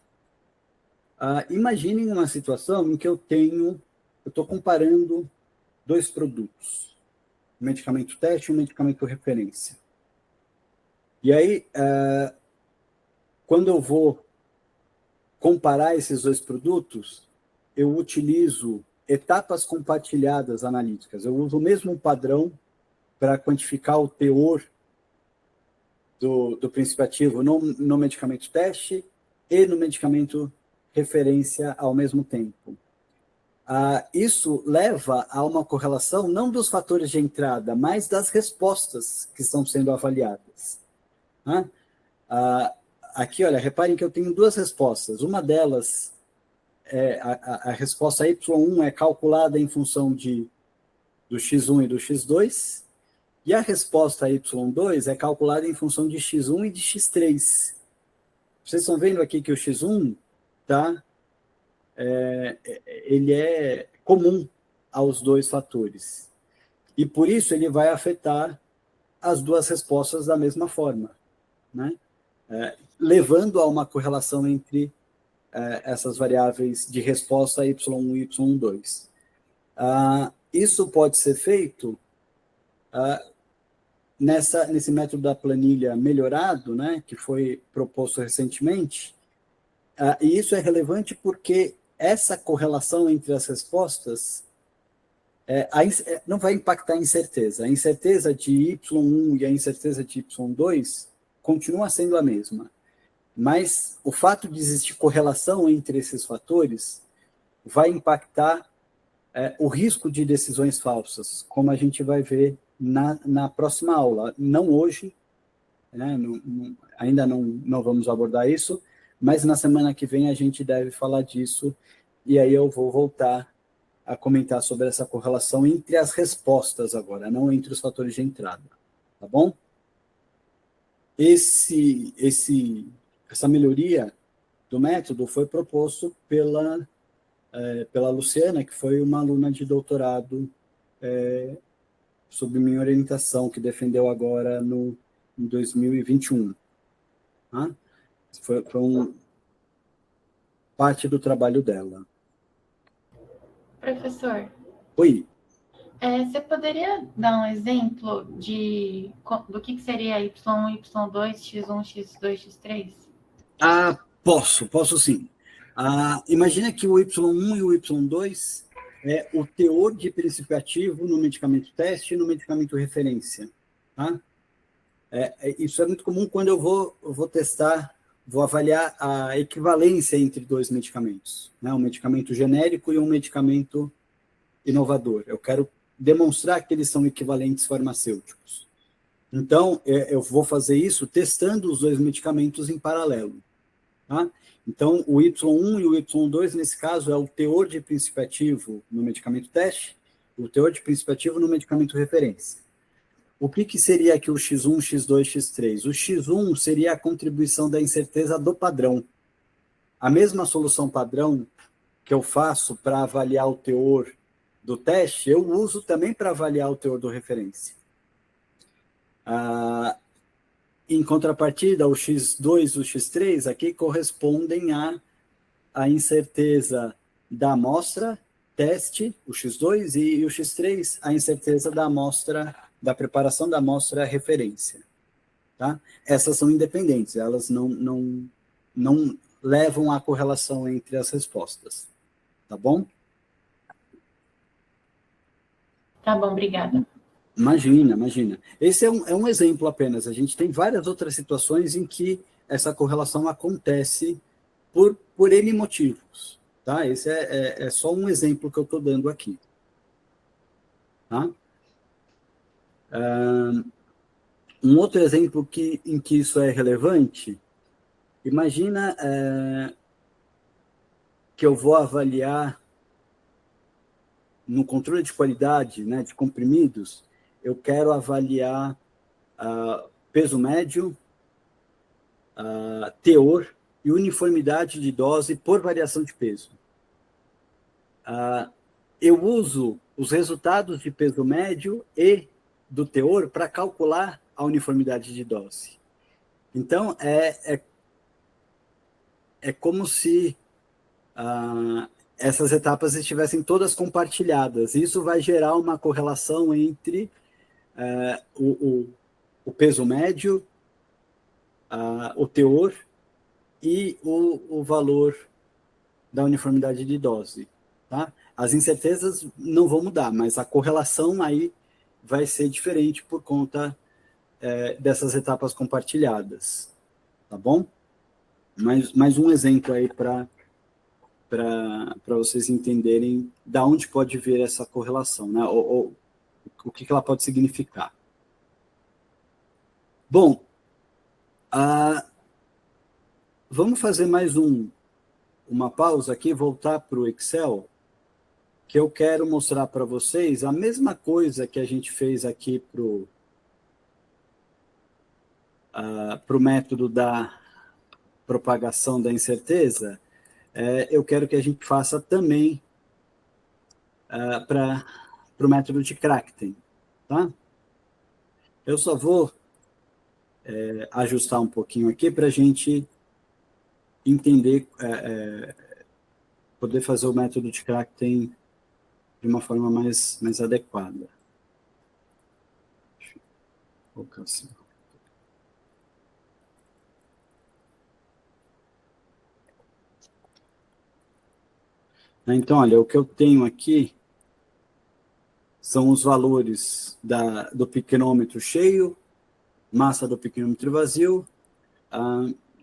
imaginem uma situação em que eu estou comparando dois produtos, um medicamento teste e um medicamento referência. E aí, quando eu vou comparar esses dois produtos, eu utilizo etapas compartilhadas analíticas. Eu uso o mesmo padrão para quantificar o teor do princípio ativo no medicamento teste e no medicamento referência ao mesmo tempo. Isso leva a uma correlação não dos fatores de entrada, mas das respostas que estão sendo avaliadas. Aqui, olha, reparem que eu tenho duas respostas. Uma delas, a resposta Y1 é calculada em função do X1 e do X2, e a resposta Y2 é calculada em função de X1 e de X3. Vocês estão vendo aqui que o X1 ele é comum aos dois fatores. E por isso ele vai afetar as duas respostas da mesma forma, né? Levando a uma correlação entre essas variáveis de resposta Y1 e Y2. Isso pode ser feito nesse método da planilha melhorado, né, que foi proposto recentemente, e isso é relevante porque essa correlação entre as respostas não vai impactar a incerteza. A incerteza de Y1 e a incerteza de Y2 continua sendo a mesma. Mas o fato de existir correlação entre esses fatores vai impactar o risco de decisões falsas, como a gente vai ver na próxima aula. Não hoje, né, ainda não vamos abordar isso, mas na semana que vem a gente deve falar disso, e aí eu vou voltar a comentar sobre essa correlação entre as respostas agora, não entre os fatores de entrada. Tá bom? Essa melhoria do método foi proposto pela Luciana, que foi uma aluna de doutorado sob minha orientação, que defendeu agora em 2021. Tá? Foi parte do trabalho dela. Professor. Oi. Você poderia dar um exemplo do que seria Y1, Y2, X1, X2, X3? Posso sim. Imagina que o Y1 e o Y2 é o teor de princípio ativo no medicamento teste e no medicamento referência. Tá? Isso é muito comum quando eu vou testar, vou avaliar a equivalência entre dois medicamentos, né? Um medicamento genérico e um medicamento inovador. Eu quero demonstrar que eles são equivalentes farmacêuticos. Então, eu vou fazer isso testando os dois medicamentos em paralelo. Tá? Então, o Y1 e o Y2, nesse caso, é o teor de princípio ativo no medicamento teste, o teor de princípio ativo no medicamento referência. O que seria aqui o X1, X2, X3? O X1 seria a contribuição da incerteza do padrão. A mesma solução padrão que eu faço para avaliar o teor do teste, eu uso também para avaliar o teor do referência. Em contrapartida, o X2 e o X3 aqui correspondem à incerteza da amostra teste, o X2, e o X3, a incerteza da amostra, da preparação da amostra referência. Tá? Essas são independentes, elas não levam à correlação entre as respostas. Tá bom? Tá bom, obrigada. Imagina. Esse é um exemplo apenas. A gente tem várias outras situações em que essa correlação acontece por N motivos. Tá? Esse é só um exemplo que eu estou dando aqui. Tá? Um outro exemplo em que isso é relevante, imagina que eu vou avaliar no controle de qualidade, né, de comprimidos, eu quero avaliar peso médio, teor e uniformidade de dose por variação de peso. Eu uso os resultados de peso médio e do teor para calcular a uniformidade de dose. Então, é como se essas etapas estivessem todas compartilhadas. Isso vai gerar uma correlação entre o peso médio, o teor e o valor da uniformidade de dose. Tá? As incertezas não vão mudar, mas a correlação aí vai ser diferente por conta dessas etapas compartilhadas. Tá bom? Mais um exemplo aí para vocês entenderem de onde pode vir essa correlação, né? Ou o que ela pode significar. Bom, vamos fazer mais uma pausa aqui, voltar para o Excel, que eu quero mostrar para vocês a mesma coisa que a gente fez aqui para o método da propagação da incerteza, eu quero que a gente faça também para o método de Crackten. Tá? Eu só vou ajustar um pouquinho aqui para a gente entender, poder fazer o método de Crackten de uma forma mais adequada. Deixa eu colocar assim. Então, olha, o que eu tenho aqui são os valores do piquenômetro cheio, massa do piquenômetro vazio.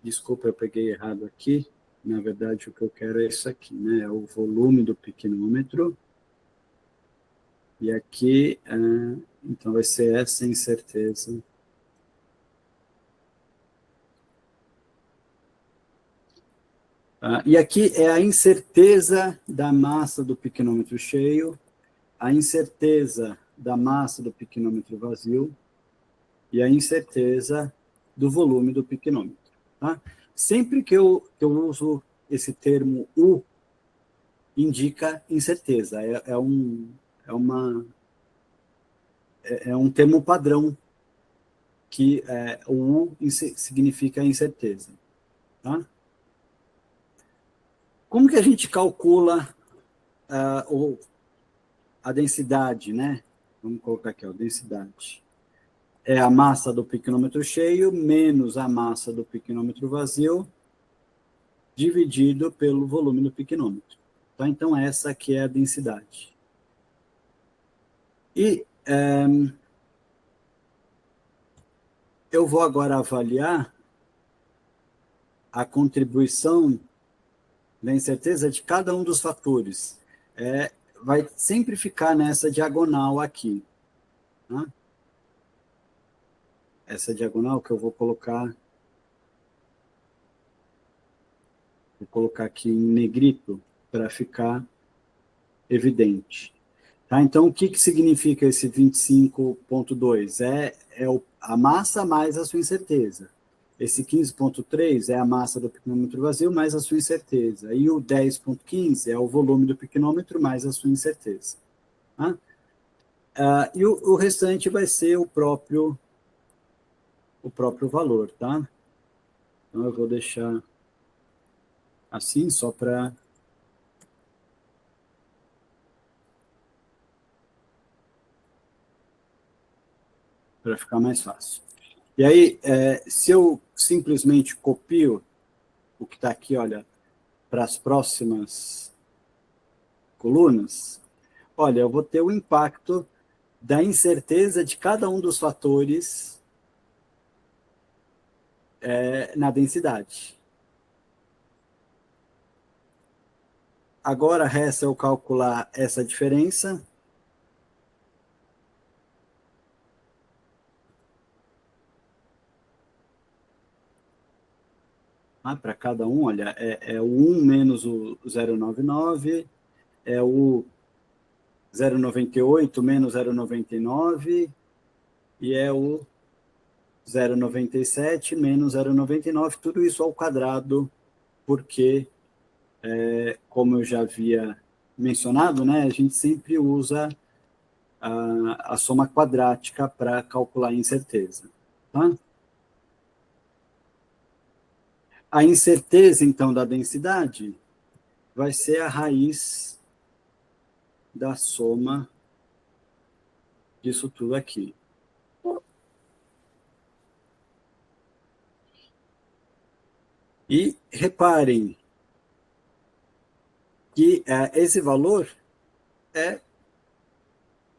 Desculpa, eu peguei errado aqui. Na verdade, o que eu quero é isso aqui, né? É o volume do piquenômetro. E aqui, então, vai ser essa incerteza. E aqui é a incerteza da massa do piquenômetro cheio, a incerteza da massa do piquenômetro vazio e a incerteza do volume do piquenômetro. Tá? Sempre que eu uso esse termo U, indica incerteza. É um termo padrão que o U significa incerteza. Tá? Como que a gente calcula a densidade, né? Vamos colocar aqui, ó, densidade. É a massa do piquenômetro cheio menos a massa do piquenômetro vazio dividido pelo volume do piquenômetro. Tá? Então, essa aqui é a densidade. E eu vou agora avaliar a contribuição da incerteza de cada um dos fatores. Vai sempre ficar nessa diagonal aqui. Tá? Essa diagonal que eu vou colocar Vou colocar aqui em negrito para ficar evidente. Tá? Então, o que significa esse 25,2? A massa mais a sua incerteza. Esse 15,3 é a massa do piquenômetro vazio mais a sua incerteza. E o 10,15 é o volume do piquenômetro mais a sua incerteza. Tá? E o restante vai ser o próprio valor. Tá? Então, eu vou deixar assim, só para ficar mais fácil. E aí, se eu simplesmente copio o que está aqui, olha, para as próximas colunas, olha, eu vou ter o impacto da incerteza de cada um dos fatores na densidade. Agora resta eu calcular essa diferença. Para cada um, olha, é o 1 menos o 0,99, é o 0,98 menos 0,99 e é o 0,97 menos 0,99, tudo isso ao quadrado, porque, como eu já havia mencionado, né, a gente sempre usa a soma quadrática para calcular a incerteza. Tá? A incerteza, então, da densidade vai ser a raiz da soma disso tudo aqui. E reparem que esse valor é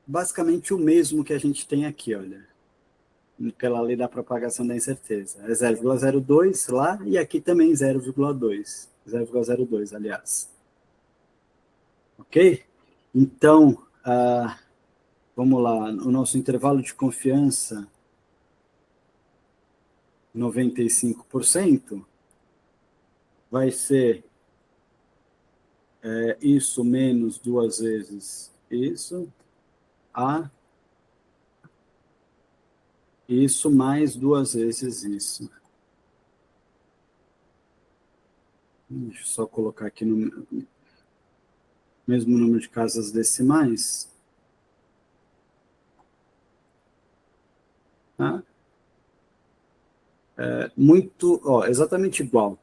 basicamente o mesmo que a gente tem aqui, olha, pela lei da propagação da incerteza. É 0,02 lá e aqui também 0,2. 0,02, aliás. Ok? Então, vamos lá, o nosso intervalo de confiança, 95%, vai ser isso menos 2 vezes isso, isso mais 2 vezes isso. Deixa eu só colocar aqui no mesmo número de casas decimais. Tá? Exatamente igual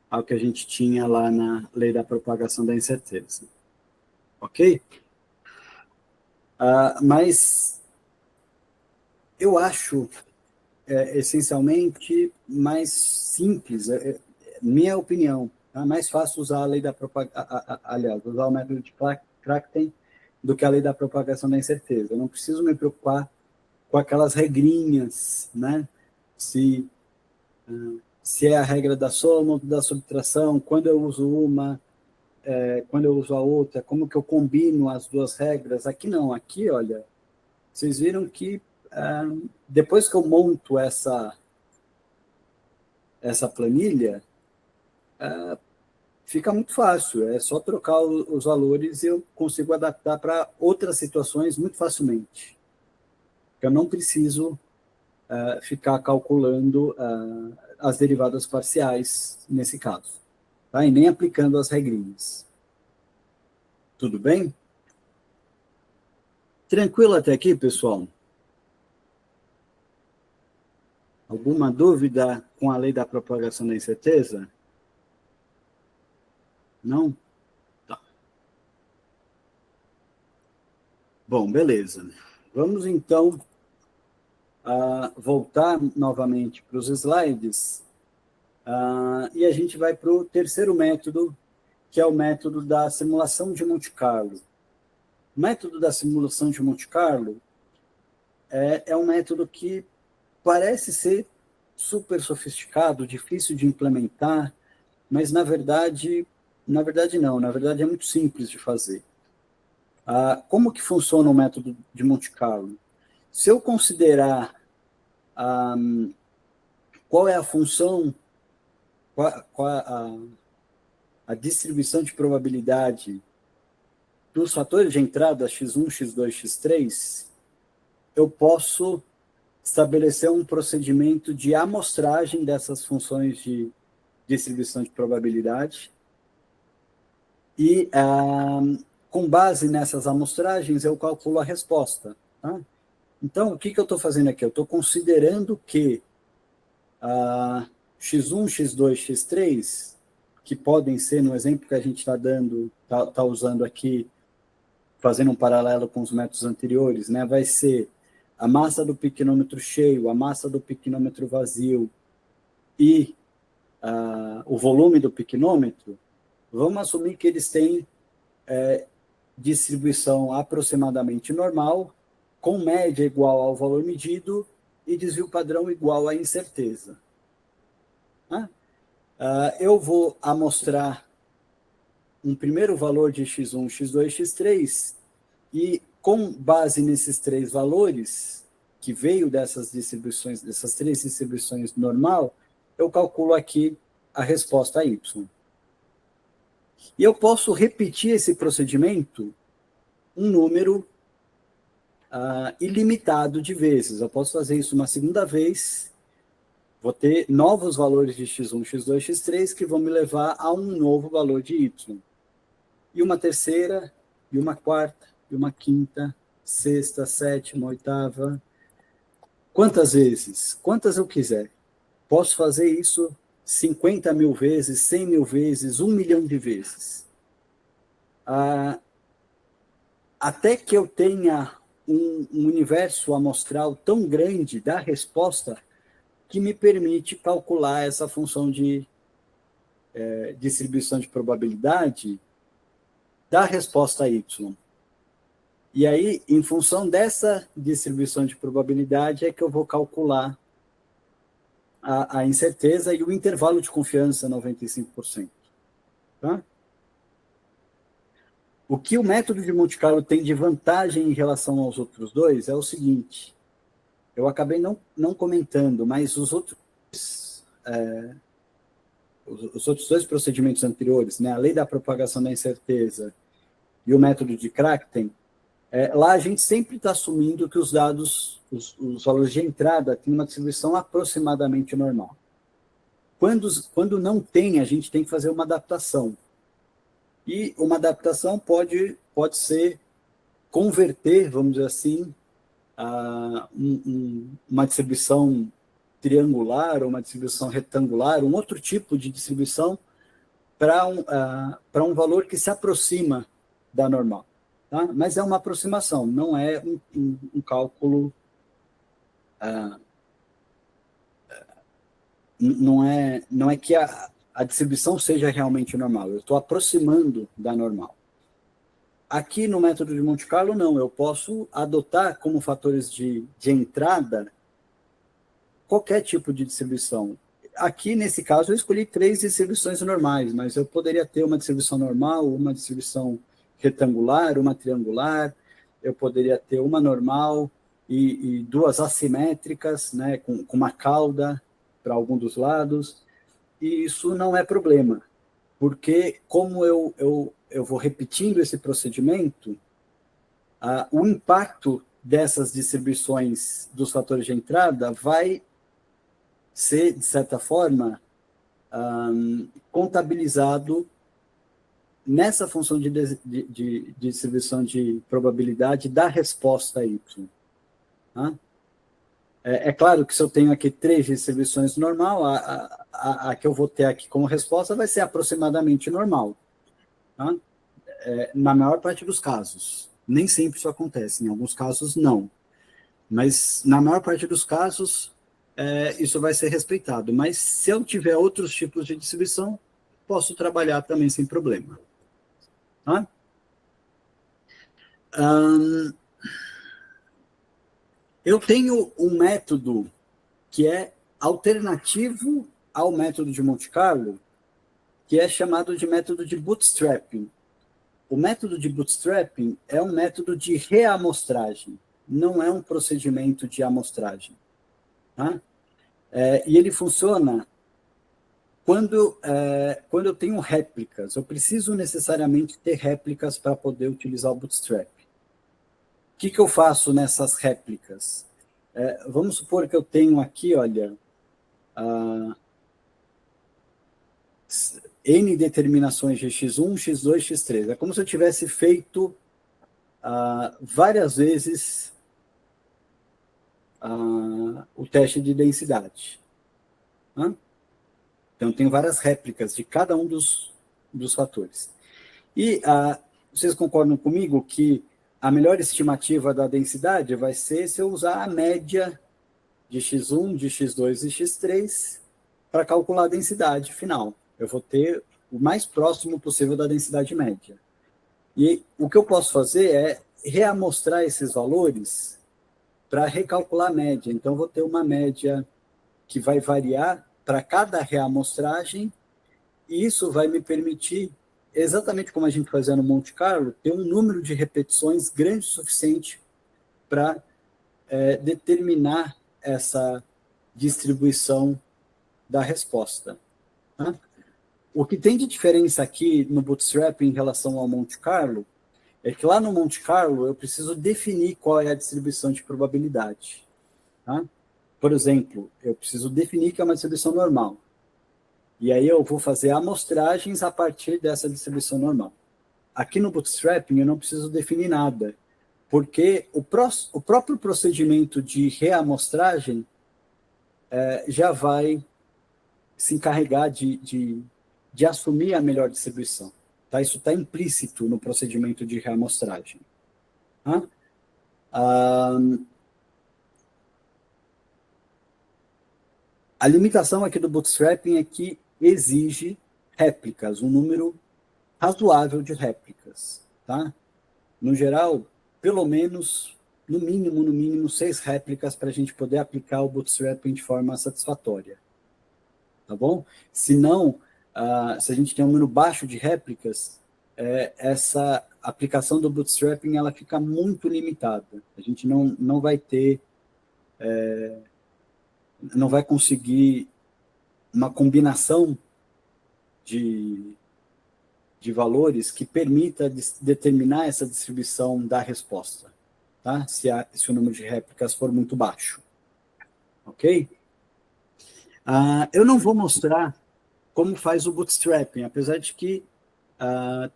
ao que a gente tinha lá na lei da propagação da incerteza. Ok? Mas eu acho essencialmente mais simples, minha opinião, tá? Mais fácil usar a lei da propagação, aliás, usar o método de Crackten do que a lei da propagação da incerteza. Eu não preciso me preocupar com aquelas regrinhas, né? Se é a regra da soma ou da subtração, quando eu uso uma, quando eu uso a outra, como que eu combino as duas regras. Aqui não, aqui, olha, vocês viram que depois que eu monto essa planilha, fica muito fácil, é só trocar os valores e eu consigo adaptar para outras situações muito facilmente. Eu não preciso ficar calculando as derivadas parciais nesse caso, tá? E nem aplicando as regrinhas. Tudo bem? Tranquilo até aqui, pessoal? Alguma dúvida com a lei da propagação da incerteza? Não? Tá. Bom, beleza. Vamos, então, voltar novamente para os slides e a gente vai para o terceiro método, que é o método da simulação de Monte Carlo. O método da simulação de Monte Carlo é um método que parece ser super sofisticado, difícil de implementar, mas na verdade não, na verdade é muito simples de fazer. Como que funciona o método de Monte Carlo? Se eu considerar qual é a função a distribuição de probabilidade dos fatores de entrada x1, x2, x3, eu posso estabelecer um procedimento de amostragem dessas funções de distribuição de probabilidade e, com base nessas amostragens, eu calculo a resposta. Tá? Então, o que eu estou fazendo aqui? Eu estou considerando que x1, x2, x3, que podem ser, no exemplo que a gente está dando, está usando aqui, fazendo um paralelo com os métodos anteriores, né, vai ser a massa do piquenômetro cheio, a massa do piquenômetro vazio e o volume do piquenômetro. Vamos assumir que eles têm distribuição aproximadamente normal, com média igual ao valor medido e desvio padrão igual à incerteza. Eu vou amostrar um primeiro valor de x1, x2, x3, e com base nesses três valores, que veio dessas distribuições, dessas três distribuições normal, eu calculo aqui a resposta y. E eu posso repetir esse procedimento um número ilimitado de vezes. Eu posso fazer isso uma segunda vez, vou ter novos valores de x1, x2, x3 que vão me levar a um novo valor de y. E uma terceira, e uma quarta, e uma quinta, sexta, sétima, oitava. Quantas vezes? Quantas eu quiser. Posso fazer isso 50 mil vezes, 100 mil vezes, 1 milhão de vezes. Até que eu tenha um universo amostral tão grande da resposta que me permite calcular essa função de distribuição de probabilidade da resposta y. E aí, em função dessa distribuição de probabilidade, é que eu vou calcular a incerteza e o intervalo de confiança 95%. Tá? O que o método de Monte Carlo tem de vantagem em relação aos outros dois é o seguinte, eu acabei não comentando, mas os outros dois procedimentos anteriores, né, a lei da propagação da incerteza e o método de Crackten, lá a gente sempre está assumindo que os dados, os valores de entrada têm uma distribuição aproximadamente normal. Quando não tem, a gente tem que fazer uma adaptação. E uma adaptação pode ser converter, vamos dizer assim, uma distribuição triangular ou uma distribuição retangular, um outro tipo de distribuição para um valor que se aproxima da normal. Tá? Mas é uma aproximação, não é um cálculo, não é que a distribuição seja realmente normal, eu estou aproximando da normal. Aqui no método de Monte Carlo, não, eu posso adotar como fatores de entrada qualquer tipo de distribuição. Aqui, nesse caso, eu escolhi 3 distribuições normais, mas eu poderia ter uma distribuição normal, uma distribuição retangular, uma triangular, eu poderia ter uma normal e 2 assimétricas, né, com uma cauda para algum dos lados, e isso não é problema, porque como eu vou repetindo esse procedimento, o impacto dessas distribuições dos fatores de entrada vai ser, de certa forma, contabilizado nessa função de distribuição de probabilidade da resposta Y. Tá? É claro que se eu tenho aqui 3 distribuições normal, a que eu vou ter aqui como resposta vai ser aproximadamente normal. Tá? Na maior parte dos casos. Nem sempre isso acontece, em alguns casos não. Mas na maior parte dos casos, isso vai ser respeitado. Mas se eu tiver outros tipos de distribuição, posso trabalhar também sem problema. Tá? Eu tenho um método que é alternativo ao método de Monte Carlo, que é chamado de método de bootstrapping. O método de bootstrapping é um método de reamostragem, não é um procedimento de amostragem. Tá? E ele funciona Quando eu tenho réplicas, eu preciso necessariamente ter réplicas para poder utilizar o Bootstrap. O que eu faço nessas réplicas? Vamos supor que eu tenho aqui, olha, N determinações de x1, x2, x3. É como se eu tivesse feito várias vezes o teste de densidade. Então, eu tenho várias réplicas de cada um dos fatores. E vocês concordam comigo que a melhor estimativa da densidade vai ser se eu usar a média de x1, de x2 e x3 para calcular a densidade final. Eu vou ter o mais próximo possível da densidade média. E o que eu posso fazer é reamostrar esses valores para recalcular a média. Então, eu vou ter uma média que vai variar para cada reamostragem, e isso vai me permitir, exatamente como a gente fazia no Monte Carlo, ter um número de repetições grande o suficiente para determinar essa distribuição da resposta. Tá? O que tem de diferença aqui no Bootstrap em relação ao Monte Carlo é que lá no Monte Carlo eu preciso definir qual é a distribuição de probabilidade. Tá? Por exemplo, eu preciso definir que é uma distribuição normal. E aí eu vou fazer amostragens a partir dessa distribuição normal. Aqui no Bootstrapping eu não preciso definir nada, porque o próprio procedimento de reamostragem já vai se encarregar de assumir a melhor distribuição. Tá? Isso está implícito no procedimento de reamostragem. Tá? A limitação aqui do Bootstrapping é que exige réplicas, um número razoável de réplicas. Tá? No geral, pelo menos, no mínimo, 6 réplicas para a gente poder aplicar o Bootstrapping de forma satisfatória. Tá bom? Se não, se a gente tem um número baixo de réplicas, essa aplicação do Bootstrapping ela fica muito limitada. A gente não vai ter, não vai conseguir uma combinação de valores que permita determinar essa distribuição da resposta, tá? Se o número de réplicas for muito baixo. Ok? Eu não vou mostrar como faz o Bootstrapping, apesar de que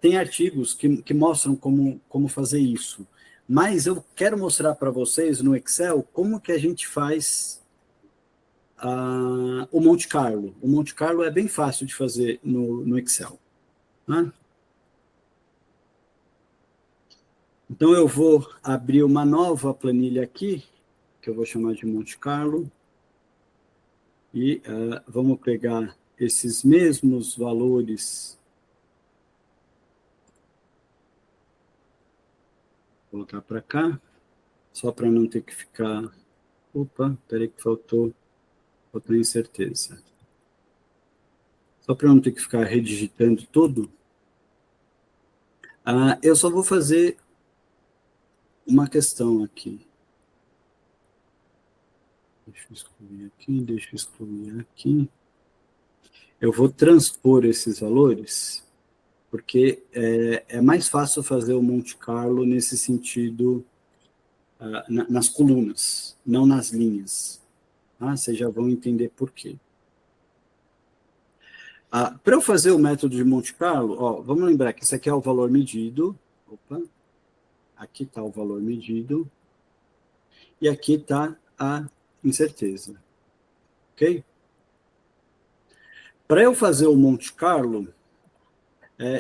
tem artigos que mostram como fazer isso. Mas eu quero mostrar para vocês no Excel como que a gente faz o Monte Carlo. O Monte Carlo é bem fácil de fazer no Excel. Tá? Então, eu vou abrir uma nova planilha aqui, que eu vou chamar de Monte Carlo, e vamos pegar esses mesmos valores, voltar para cá, só para não ter que ficar... Opa, peraí que faltou incerteza. Só para não ter que ficar redigitando tudo, eu só vou fazer uma questão aqui. Deixa eu excluir aqui. Eu vou transpor esses valores, porque é mais fácil fazer o Monte Carlo nesse sentido, nas colunas, não nas linhas. Tá? Vocês já vão entender por quê. Para eu fazer o método de Monte Carlo, vamos lembrar que esse aqui é o valor medido. Opa, aqui está o valor medido. E aqui está a incerteza. Ok? Para eu fazer o Monte Carlo,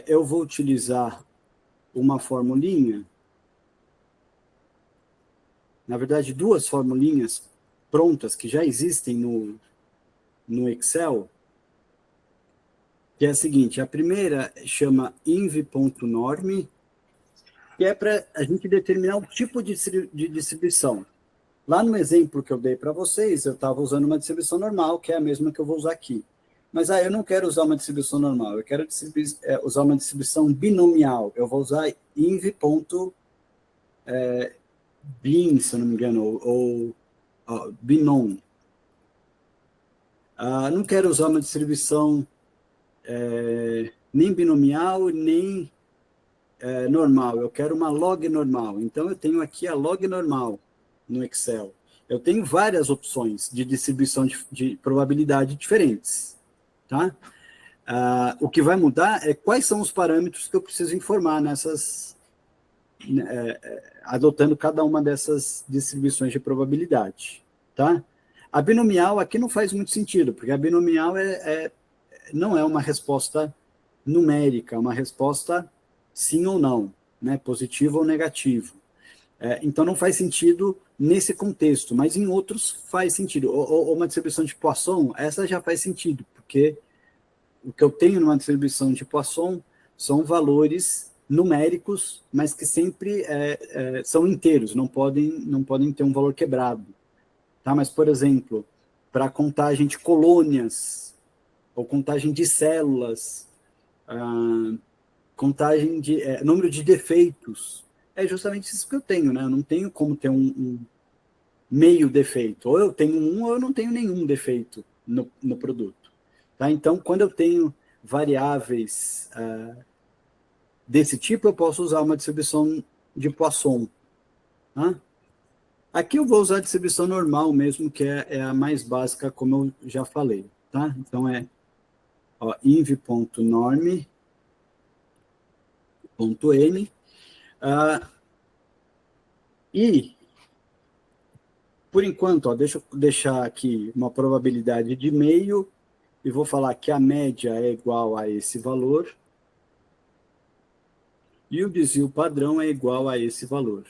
eu vou utilizar uma formulinha, na verdade, 2 formulinhas prontas que já existem no Excel, que é a seguinte: a primeira chama inv.norm, que é para a gente determinar o tipo de distribuição. Lá no exemplo que eu dei para vocês, eu estava usando uma distribuição normal, que é a mesma que eu vou usar aqui. Mas eu não quero usar uma distribuição normal, eu quero usar uma distribuição binomial. Eu vou usar inv.bin, se eu não me engano, ou binom. Não quero usar uma distribuição nem binomial, nem normal. Eu quero uma log normal. Então, eu tenho aqui a log normal no Excel. Eu tenho várias opções de distribuição de probabilidade diferentes. Tá? O que vai mudar é quais são os parâmetros que eu preciso informar adotando cada uma dessas distribuições de probabilidade. Tá? A binomial aqui não faz muito sentido, porque a binomial não é uma resposta numérica, é uma resposta sim ou não, né? Positivo ou negativo. Então não faz sentido nesse contexto, mas em outros faz sentido. Ou uma distribuição de Poisson, essa já faz sentido, porque o que eu tenho numa distribuição de Poisson são valores numéricos, mas que sempre são inteiros, não podem ter um valor quebrado. Tá? Mas, por exemplo, para contagem de colônias, ou contagem de células, contagem de número de defeitos, é justamente isso que eu tenho, né? Eu não tenho como ter um meio defeito. Ou eu tenho um, ou eu não tenho nenhum defeito no produto. Tá? Então, quando eu tenho variáveis desse tipo, eu posso usar uma distribuição de Poisson. Tá? Aqui eu vou usar a distribuição normal mesmo, que é a mais básica, como eu já falei. Tá? Então, inv.norm.n. E, por enquanto, deixa eu deixar aqui uma probabilidade de meio, e vou falar que a média é igual a esse valor, e o desvio padrão é igual a esse valor.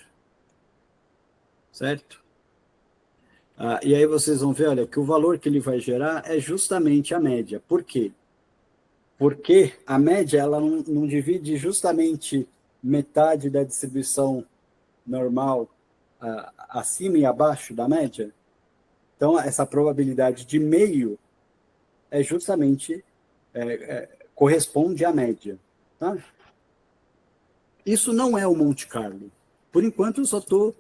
Certo? E aí vocês vão ver, olha, que o valor que ele vai gerar é justamente a média. Por quê? Porque a média ela não divide justamente metade da distribuição normal acima e abaixo da média. Então, essa probabilidade de meio é justamente corresponde à média. Tá? Isso não é o Monte Carlo. Por enquanto, eu só estou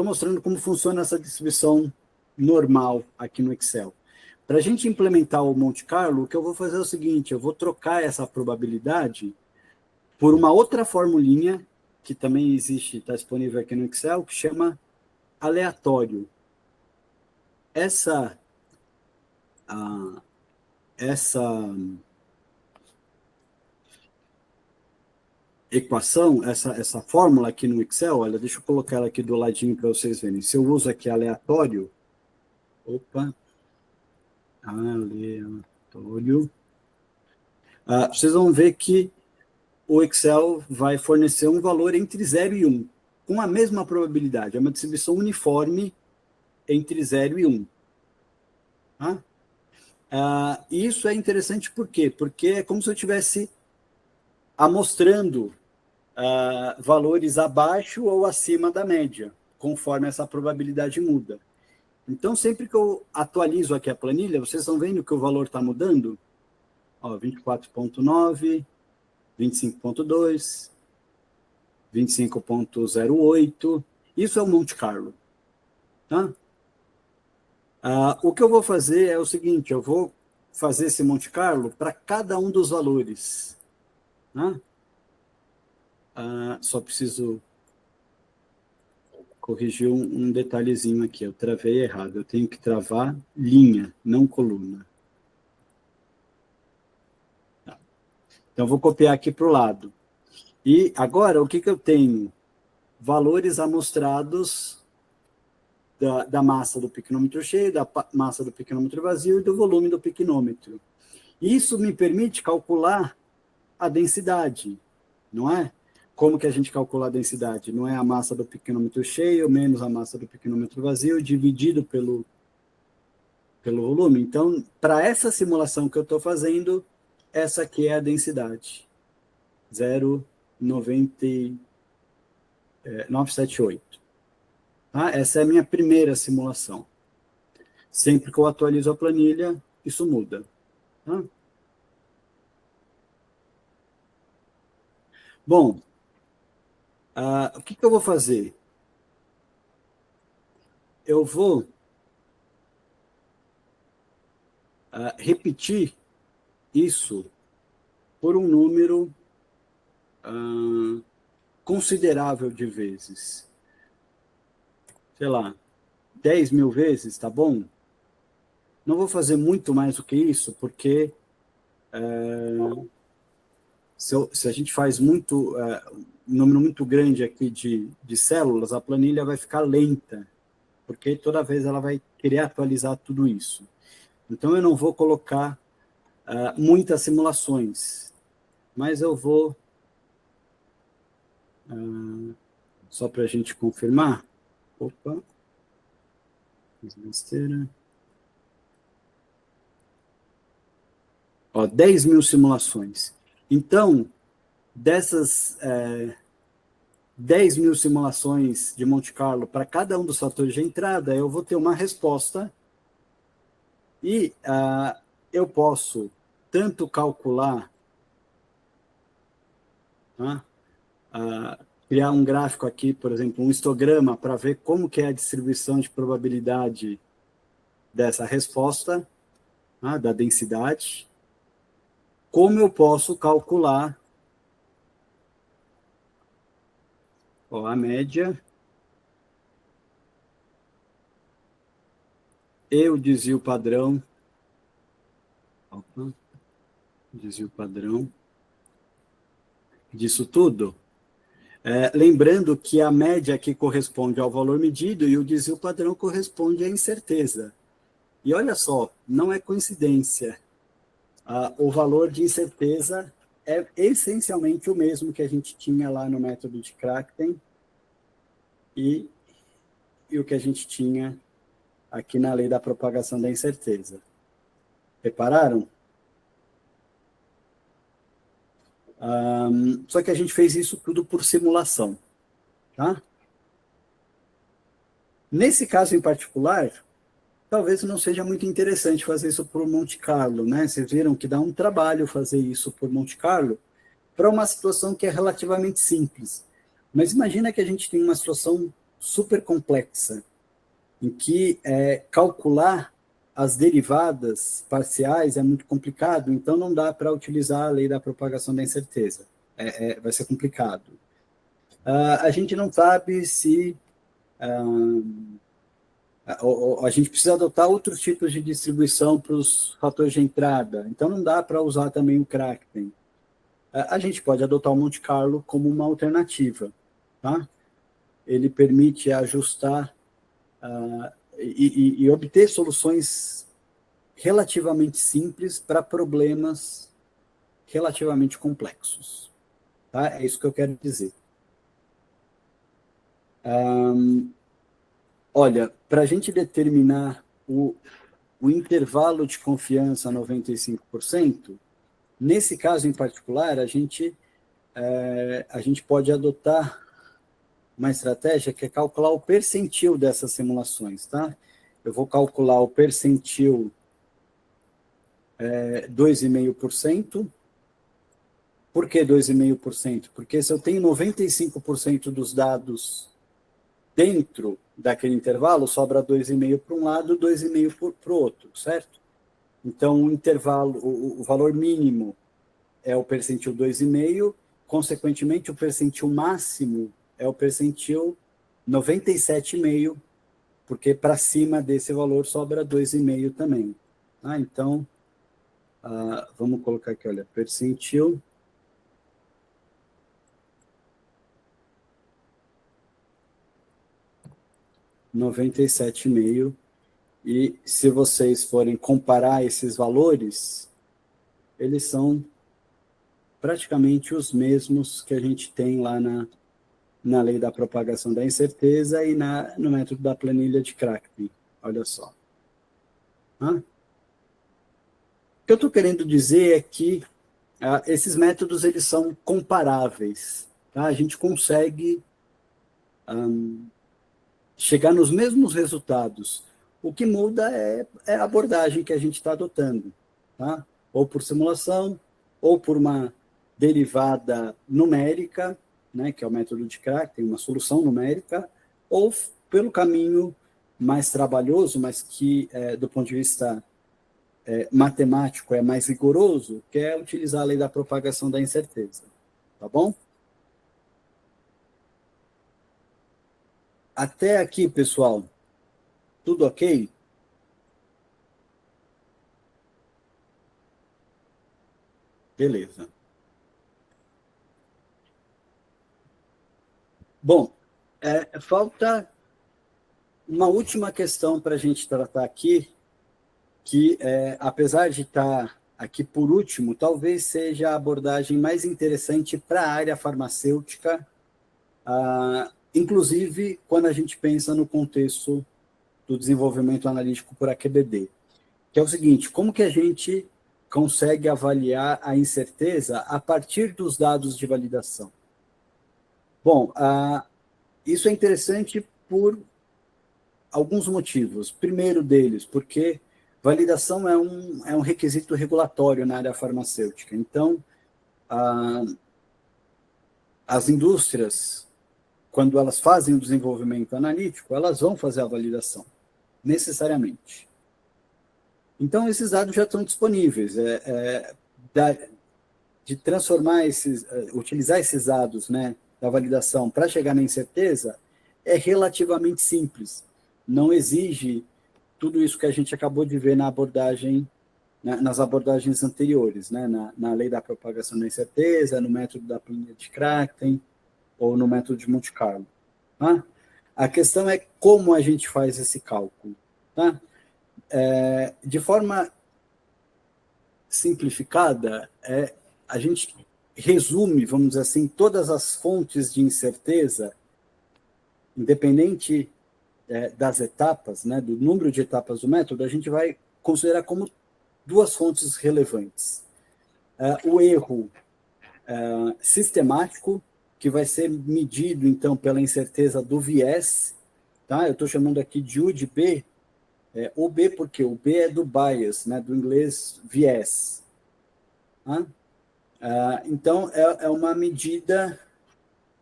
mostrando como funciona essa distribuição normal aqui no Excel. Para a gente implementar o Monte Carlo, o que eu vou fazer é o seguinte, eu vou trocar essa probabilidade por uma outra formulinha, que também existe, está disponível aqui no Excel, que chama aleatório. Essa equação, essa fórmula aqui no Excel, olha, deixa eu colocar ela aqui do ladinho para vocês verem. Se eu uso aqui aleatório, aleatório, vocês vão ver que o Excel vai fornecer um valor entre 0 e 1, com a mesma probabilidade. É uma distribuição uniforme entre 0 e 1. Tá? Isso é interessante por quê? Porque é como se eu estivesse amostrando valores abaixo ou acima da média, conforme essa probabilidade muda. Então, sempre que eu atualizo aqui a planilha, vocês estão vendo que o valor está mudando? 24,9, 25,2, 25,08. Isso é o Monte Carlo. Tá? O que eu vou fazer é o seguinte, eu vou fazer esse Monte Carlo para cada um dos valores. Tá? Só preciso corrigir um detalhezinho aqui. Eu travei errado. Eu tenho que travar linha, não coluna. Tá. Então, vou copiar aqui para o lado. E agora, o que eu tenho? Valores amostrados da massa do piquenômetro cheio, da massa do piquenômetro vazio e do volume do piquenômetro. Isso me permite calcular a densidade, não é? Como que a gente calcula a densidade? Não é a massa do piquenômetro cheio menos a massa do piquenômetro vazio dividido pelo volume. Então, para essa simulação que eu estou fazendo, essa aqui é a densidade. 0,978. Tá? Essa é a minha primeira simulação. Sempre que eu atualizo a planilha, isso muda. Tá? Bom, o que eu vou fazer? Eu vou repetir isso por um número considerável de vezes. Sei lá, 10 mil vezes, tá bom? Não vou fazer muito mais do que isso, porque se a gente faz um número muito grande aqui de células, a planilha vai ficar lenta, porque toda vez ela vai querer atualizar tudo isso. Então, eu não vou colocar muitas simulações, mas eu vou, só para a gente confirmar, opa, fiz besteira. 10 mil simulações. Então, dessas 10 mil simulações de Monte Carlo para cada um dos fatores de entrada, eu vou ter uma resposta e eu posso tanto calcular, tá? Criar um gráfico aqui, por exemplo, um histograma para ver como que é a distribuição de probabilidade dessa resposta, tá? Da densidade, como eu posso calcular a média e o desvio padrão. Desvio padrão disso tudo. Lembrando que a média aqui corresponde ao valor medido e o desvio padrão corresponde à incerteza. E olha só, não é coincidência. O valor de incerteza é essencialmente o mesmo que a gente tinha lá no método de Crackten e o que a gente tinha aqui na lei da propagação da incerteza. Repararam? Só que a gente fez isso tudo por simulação. Tá? Nesse caso em particular, talvez não seja muito interessante fazer isso por Monte Carlo, né? Vocês viram que dá um trabalho fazer isso por Monte Carlo para uma situação que é relativamente simples. Mas imagina que a gente tem uma situação super complexa, em que calcular as derivadas parciais é muito complicado, então não dá para utilizar a lei da propagação da incerteza. Vai ser complicado. A gente não sabe se a gente precisa adotar outros tipos de distribuição para os fatores de entrada, então não dá para usar também o Crackten. A gente pode adotar o Monte Carlo como uma alternativa, tá? Ele permite ajustar e obter soluções relativamente simples para problemas relativamente complexos. Tá? É isso que eu quero dizer. Olha, para a gente determinar o intervalo de confiança 95%, nesse caso em particular, a gente pode adotar uma estratégia que é calcular o percentil dessas simulações, tá? Eu vou calcular o percentil 2,5%. Por que 2,5%? Porque se eu tenho 95% dos dados dentro daquele intervalo, sobra 2,5% para um lado, 2,5% para o outro, certo? Então, o intervalo, o valor mínimo é o percentil 2,5%, consequentemente, o percentil máximo é o percentil 97,5%, porque para cima desse valor sobra 2,5% também. Tá? Então, vamos colocar aqui, olha, percentil 97,5%. E se vocês forem comparar esses valores, eles são praticamente os mesmos que a gente tem lá na lei da propagação da incerteza e no método da planilha de Crackten. Olha só. O que eu estou querendo dizer é que esses métodos eles são comparáveis. Tá? A gente consegue chegar nos mesmos resultados. O que muda é a abordagem que a gente está adotando. Tá? Ou por simulação, ou por uma derivada numérica, né, que é o método de Crackten, uma solução numérica, ou pelo caminho mais trabalhoso, mas que, do ponto de vista matemático é mais rigoroso, quer utilizar a lei da propagação da incerteza. Tá bom? Até aqui, pessoal, tudo ok? Beleza. Bom, falta uma última questão para a gente tratar aqui, que, apesar de estar aqui por último, talvez seja a abordagem mais interessante para a área farmacêutica, inclusive quando a gente pensa no contexto do desenvolvimento analítico por AQBD, que é o seguinte: como que a gente consegue avaliar a incerteza a partir dos dados de validação? Bom, isso é interessante por alguns motivos. Primeiro deles, porque validação é um requisito regulatório na área farmacêutica. Então, as indústrias, quando elas fazem o desenvolvimento analítico, elas vão fazer a validação, necessariamente. Então, esses dados já estão disponíveis. De transformar utilizar esses dados, né, da validação para chegar na incerteza é relativamente simples. Não exige tudo isso que a gente acabou de ver na abordagem, nas abordagens anteriores, né, na lei da propagação da incerteza, no método da planilha de Cracken ou no método de Monte Carlo. Tá? A questão é como a gente faz esse cálculo. Tá? De forma simplificada, a gente resume, vamos dizer assim, todas as fontes de incerteza, independente das etapas, né, do número de etapas do método, a gente vai considerar como duas fontes relevantes. O erro sistemático, que vai ser medido, então, pela incerteza do viés, tá? Eu estou chamando aqui de U de B, o B porque o B é do bias, né, do inglês viés. Tá? Então, é uma medida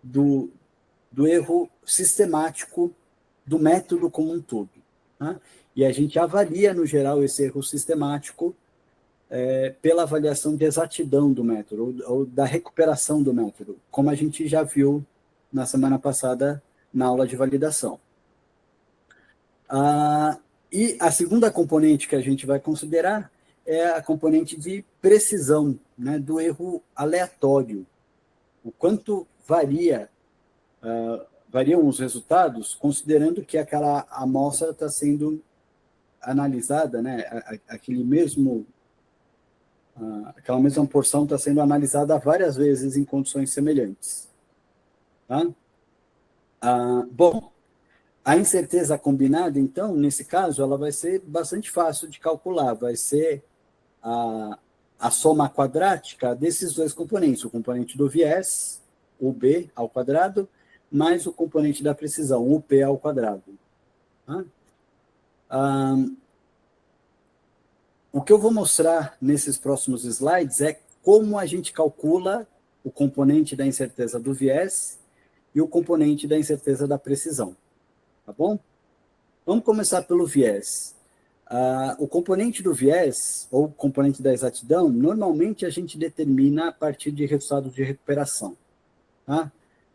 do erro sistemático do método como um todo. Tá? E a gente avalia, no geral, esse erro sistemático pela avaliação de exatidão do método, ou da recuperação do método, como a gente já viu na semana passada na aula de validação. E a segunda componente que a gente vai considerar é a componente de precisão, né, do erro aleatório. O quanto variam os resultados, considerando que aquela amostra está sendo analisada, né, aquela mesma porção está sendo analisada várias vezes em condições semelhantes. Tá? Bom, a incerteza combinada, então, nesse caso, ela vai ser bastante fácil de calcular, vai ser a soma quadrática desses dois componentes, o componente do viés, o B ao quadrado, mais o componente da precisão, o P ao quadrado. Tá? O que eu vou mostrar nesses próximos slides é como a gente calcula o componente da incerteza do viés e o componente da incerteza da precisão. Tá bom? Vamos começar pelo viés. O componente do viés, ou componente da exatidão, normalmente a gente determina a partir de resultados de recuperação. Tá?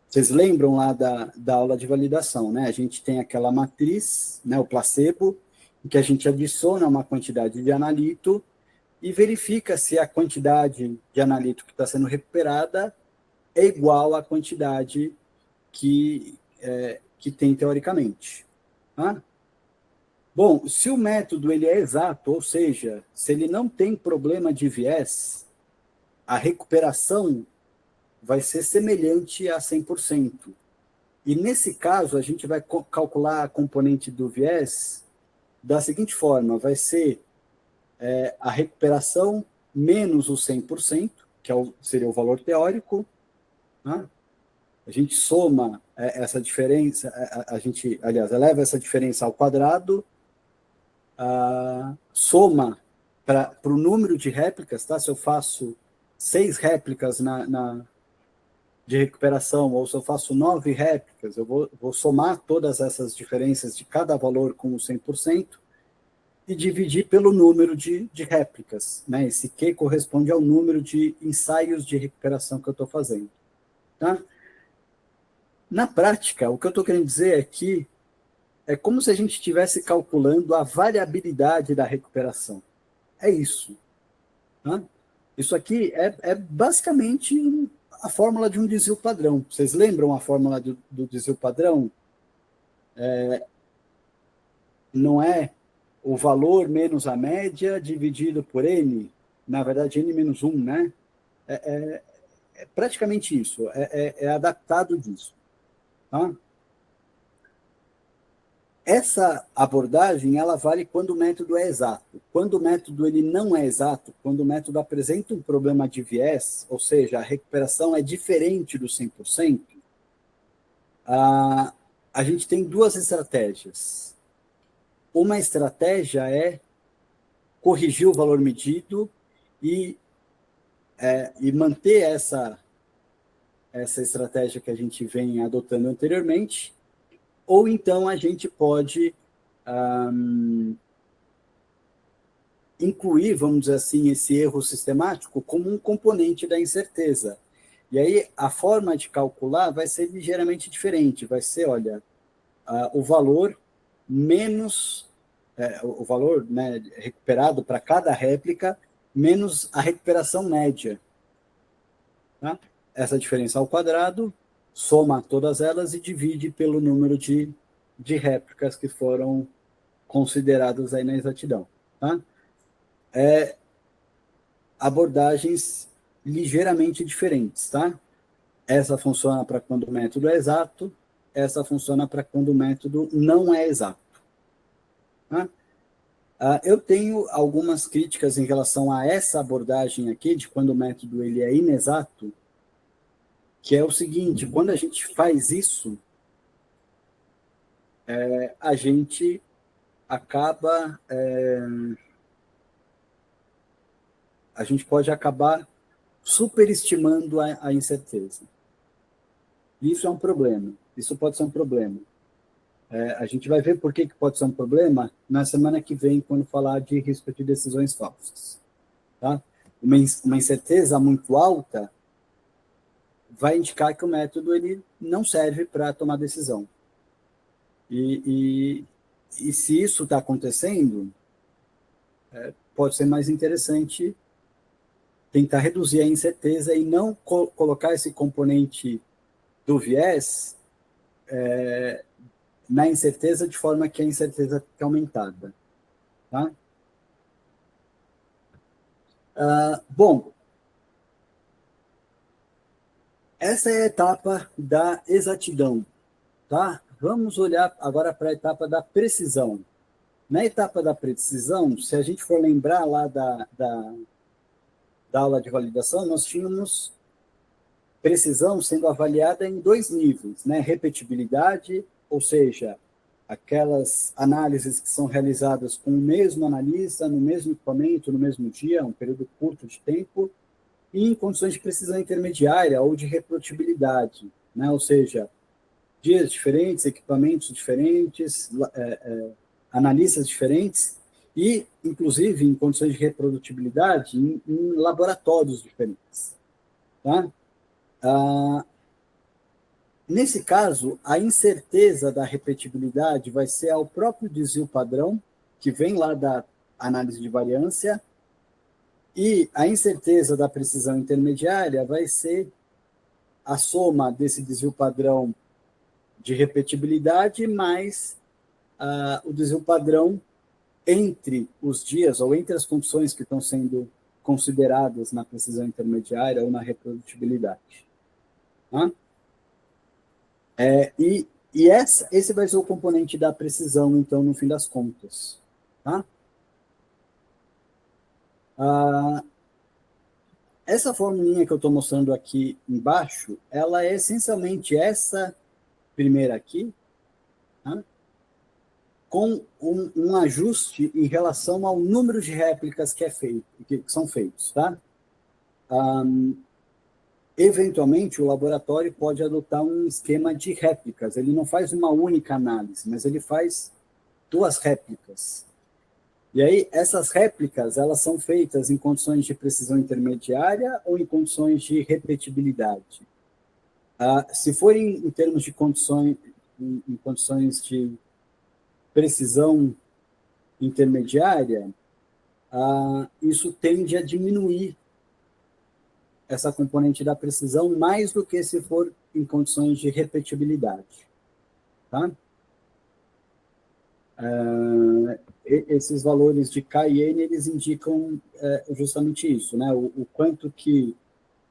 Vocês lembram lá da aula de validação, né? A gente tem aquela matriz, né, o placebo, em que a gente adiciona uma quantidade de analito e verifica se a quantidade de analito que está sendo recuperada é igual à quantidade que tem teoricamente. Tá? Bom, se o método ele é exato, ou seja, se ele não tem problema de viés, a recuperação vai ser semelhante a 100%. E, nesse caso, a gente vai calcular a componente do viés da seguinte forma: vai ser a recuperação menos o 100%, que seria o valor teórico. Né? A gente soma essa diferença, a gente, aliás, eleva essa diferença ao quadrado, soma para o número de réplicas, tá? Se eu faço 6 réplicas de recuperação, ou se eu faço 9 réplicas, eu vou somar todas essas diferenças de cada valor com o 100%, e dividir pelo número de réplicas, né? Esse Q corresponde ao número de ensaios de recuperação que eu estou fazendo, tá? Na prática, o que eu estou querendo dizer é que é como se a gente estivesse calculando a variabilidade da recuperação. É isso. Tá? Isso aqui é basicamente a fórmula de um desvio padrão. Vocês lembram a fórmula do desvio padrão? Não é o valor menos a média dividido por N, na verdade, N menos 1, né? É praticamente isso, é adaptado disso. Tá? Essa abordagem, ela vale quando o método é exato. Quando o método ele não é exato, quando o método apresenta um problema de viés, ou seja, a recuperação é diferente do 100%, a gente tem duas estratégias. Uma estratégia é corrigir o valor medido e manter essa estratégia que a gente vem adotando anteriormente, ou então a gente pode incluir, vamos dizer assim, esse erro sistemático como um componente da incerteza. E aí a forma de calcular vai ser ligeiramente diferente, vai ser, olha, o valor menos, o valor, né, recuperado para cada réplica, menos a recuperação média. Tá? Essa diferença ao quadrado, soma todas elas e divide pelo número de réplicas que foram consideradas aí na exatidão. Tá? Abordagens ligeiramente diferentes, tá? Essa funciona para quando o método é exato, essa funciona para quando o método não é exato. Tá? Eu tenho algumas críticas em relação a essa abordagem aqui, de quando o método ele é inexato, que é o seguinte: quando a gente faz isso, a gente acaba... a gente pode acabar superestimando a incerteza. Isso é um problema. Isso pode ser um problema. A gente vai ver por que pode ser um problema na semana que vem, quando falar de risco de decisões falsas. Tá? Uma incerteza muito alta vai indicar que o método ele não serve para tomar decisão. E se isso está acontecendo, pode ser mais interessante tentar reduzir a incerteza e não colocar esse componente do viés na incerteza, de forma que a incerteza fique aumentada. Tá? Bom, essa é a etapa da exatidão. Tá? Vamos olhar agora para a etapa da precisão. Na etapa da precisão, se a gente for lembrar lá da aula de validação, nós tínhamos precisão sendo avaliada em dois níveis, né? Repetibilidade, ou seja, aquelas análises que são realizadas com o mesmo analista, no mesmo equipamento, no mesmo dia, um período curto de tempo, e em condições de precisão intermediária ou de reprodutibilidade, né? Ou seja, dias diferentes, equipamentos diferentes, analistas diferentes, e, inclusive, em condições de reprodutibilidade, em laboratórios diferentes. Tá? Nesse caso, a incerteza da repetibilidade vai ser ao próprio desvio padrão, que vem lá da análise de variância, e a incerteza da precisão intermediária vai ser a soma desse desvio padrão de repetibilidade mais o desvio padrão entre os dias, ou entre as condições que estão sendo consideradas na precisão intermediária ou na reprodutibilidade. Tá? Esse vai ser o componente da precisão, então, no fim das contas. Tá? Essa formulinha que eu estou mostrando aqui embaixo, ela é essencialmente essa primeira aqui, tá? Com um ajuste em relação ao número de réplicas que são feitos. Tá? Eventualmente, o laboratório pode adotar um esquema de réplicas. Ele não faz uma única análise, mas ele faz duas réplicas. E aí, essas réplicas, elas são feitas em condições de precisão intermediária ou em condições de repetibilidade? Se for em termos de condições, em condições de precisão intermediária, isso tende a diminuir essa componente da precisão mais do que se for em condições de repetibilidade. Tá? Esses valores de K e N, eles indicam justamente isso, né? O quanto que,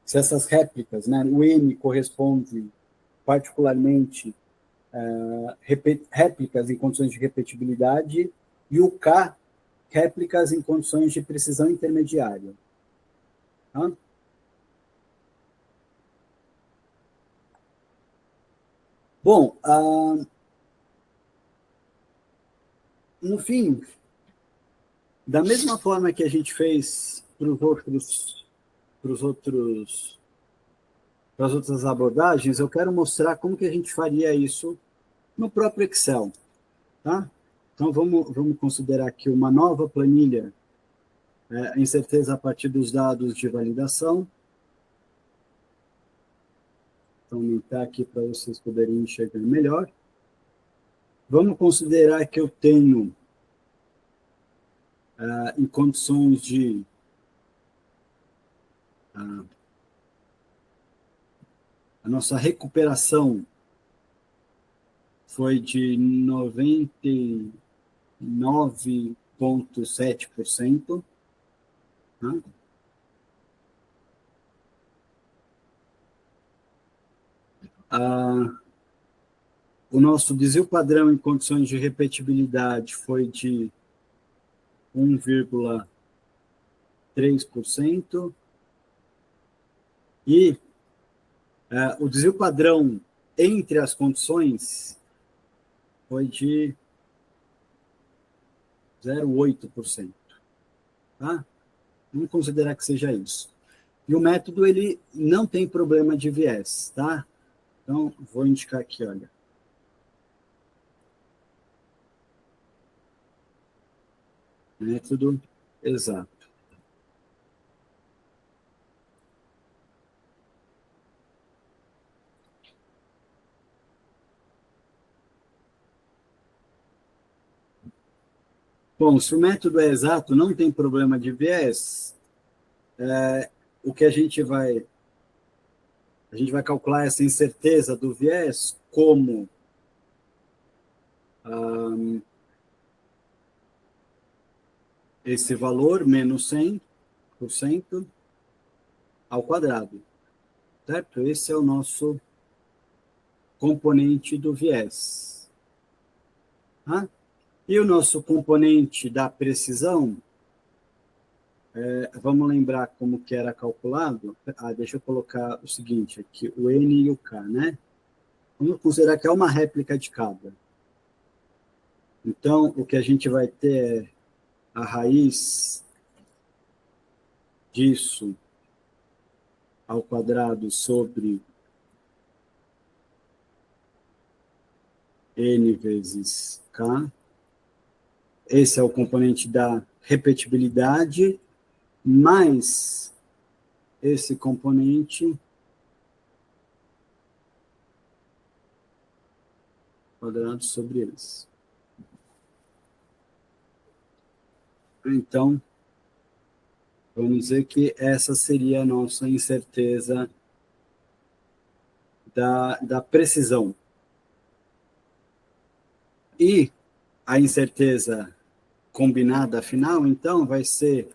se essas réplicas, né? O N corresponde particularmente réplicas em condições de repetibilidade e o K, réplicas em condições de precisão intermediária. Tá? Bom, no fim, da mesma forma que a gente fez para as outras abordagens, eu quero mostrar como que a gente faria isso no próprio Excel. Tá? Então, vamos considerar aqui uma nova planilha, incerteza a partir dos dados de validação. Vou aumentar aqui para vocês poderem enxergar melhor. Vamos considerar que eu tenho, em condições de a nossa recuperação foi de 99,7%. Tá? O nosso desvio padrão em condições de repetibilidade foi de 1,3%. E o desvio padrão entre as condições foi de 0,8%. Tá? Vamos considerar que seja isso. E o método, ele não tem problema de viés, tá? Então, vou indicar aqui, olha. Método exato. Bom, se o método é exato, não tem problema de viés, o que a gente vai calcular essa incerteza do viés como esse valor menos 100% ao quadrado, certo? Esse é o nosso componente do viés. Tá? E o nosso componente da precisão, vamos lembrar como que era calculado? Deixa eu colocar o seguinte aqui, o N e o K, né? Vamos considerar que é uma réplica de cada. Então, o que a gente vai ter é a raiz disso ao quadrado sobre N vezes K. Esse é o componente da repetibilidade, mais esse componente quadrado sobre eles. Então, vamos dizer que essa seria a nossa incerteza da precisão. E a incerteza combinada final, então, vai ser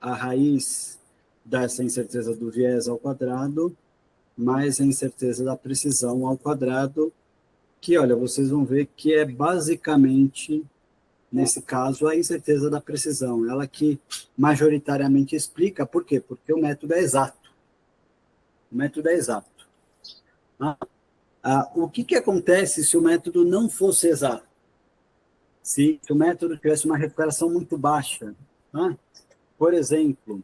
a raiz dessa incerteza do viés ao quadrado, mais a incerteza da precisão ao quadrado, que, olha, vocês vão ver que é basicamente, nesse caso, a incerteza da precisão. Ela que majoritariamente explica, por quê? Porque o método é exato. O método é exato. O que acontece se o método não fosse exato? Se o método tivesse uma recuperação muito baixa? Por exemplo,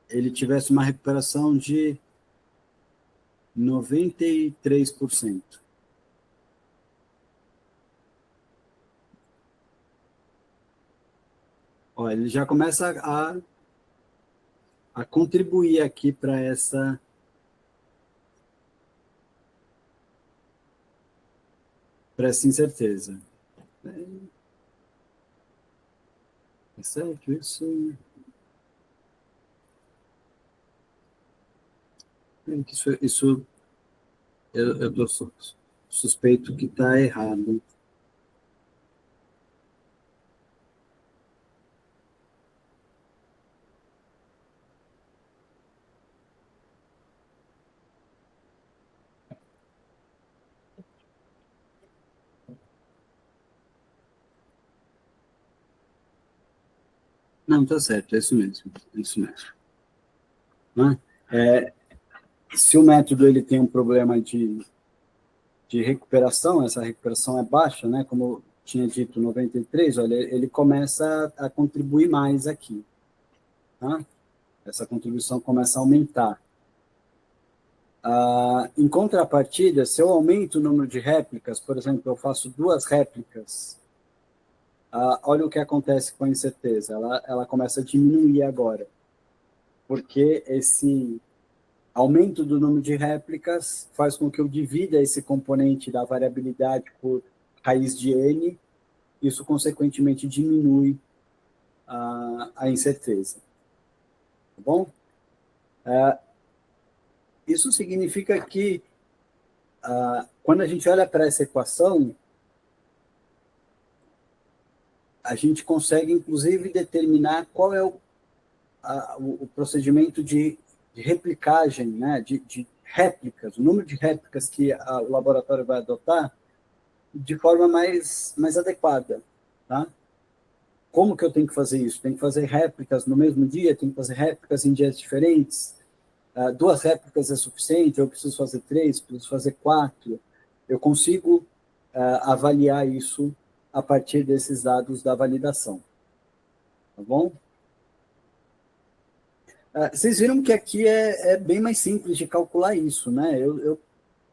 ele tivesse uma recuperação de 93%. Ó, ele já começa a contribuir aqui para essa incerteza. É certo isso? Isso eu tô suspeito que está errado. Não, tá certo, é isso mesmo. É isso mesmo. Né? Se o método ele tem um problema de recuperação, essa recuperação é baixa, né? Como eu tinha dito, 93, olha, ele começa a contribuir mais aqui. Tá? Essa contribuição começa a aumentar. Em contrapartida, se eu aumento o número de réplicas, por exemplo, eu faço 2 réplicas, olha o que acontece com a incerteza, ela começa a diminuir agora, porque esse aumento do número de réplicas faz com que eu divida esse componente da variabilidade por raiz de n, isso consequentemente diminui a incerteza. Tá bom? Isso significa que, quando a gente olha para essa equação, a gente consegue, inclusive, determinar qual é o procedimento de replicagem, né, de réplicas, o número de réplicas que o laboratório vai adotar de forma mais adequada. Tá? Como que eu tenho que fazer isso? Tem que fazer réplicas no mesmo dia? Tem que fazer réplicas em dias diferentes? 2 réplicas é suficiente? Eu preciso fazer 3? Preciso fazer 4? Eu consigo avaliar isso a partir desses dados da validação. Tá bom? Vocês viram que aqui é bem mais simples de calcular isso, né? Eu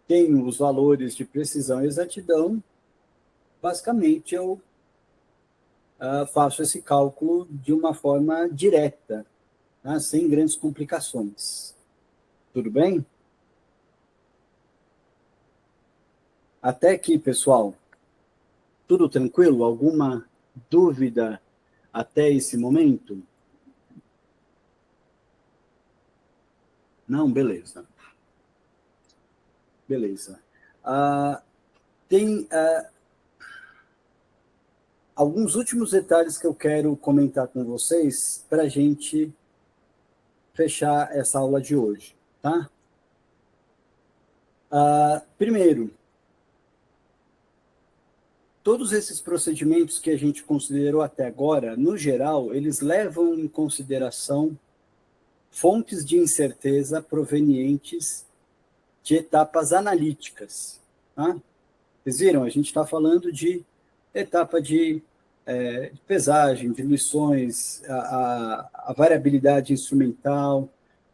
tenho os valores de precisão e exatidão, basicamente eu faço esse cálculo de uma forma direta, tá? Sem grandes complicações. Tudo bem? Até aqui, pessoal, tudo tranquilo? Alguma dúvida até esse momento? Não? Beleza. Beleza. Tem alguns últimos detalhes que eu quero comentar com vocês para a gente fechar essa aula de hoje, tá? Primeiro, todos esses procedimentos que a gente considerou até agora, no geral, eles levam em consideração fontes de incerteza provenientes de etapas analíticas. Tá? Vocês viram? A gente está falando de etapa de pesagem, diluições, a variabilidade instrumental,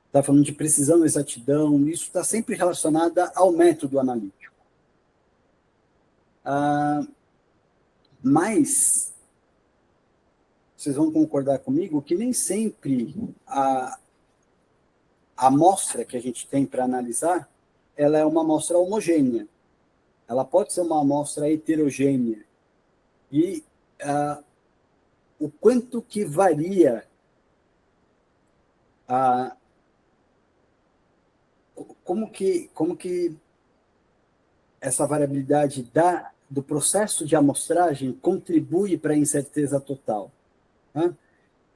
está falando de precisão e exatidão, isso está sempre relacionado ao método analítico. Mas vocês vão concordar comigo que nem sempre a amostra que a gente tem para analisar, ela é uma amostra homogênea. Ela pode ser uma amostra heterogênea. E o quanto que varia como que essa variabilidade do processo de amostragem contribui para a incerteza total. Né?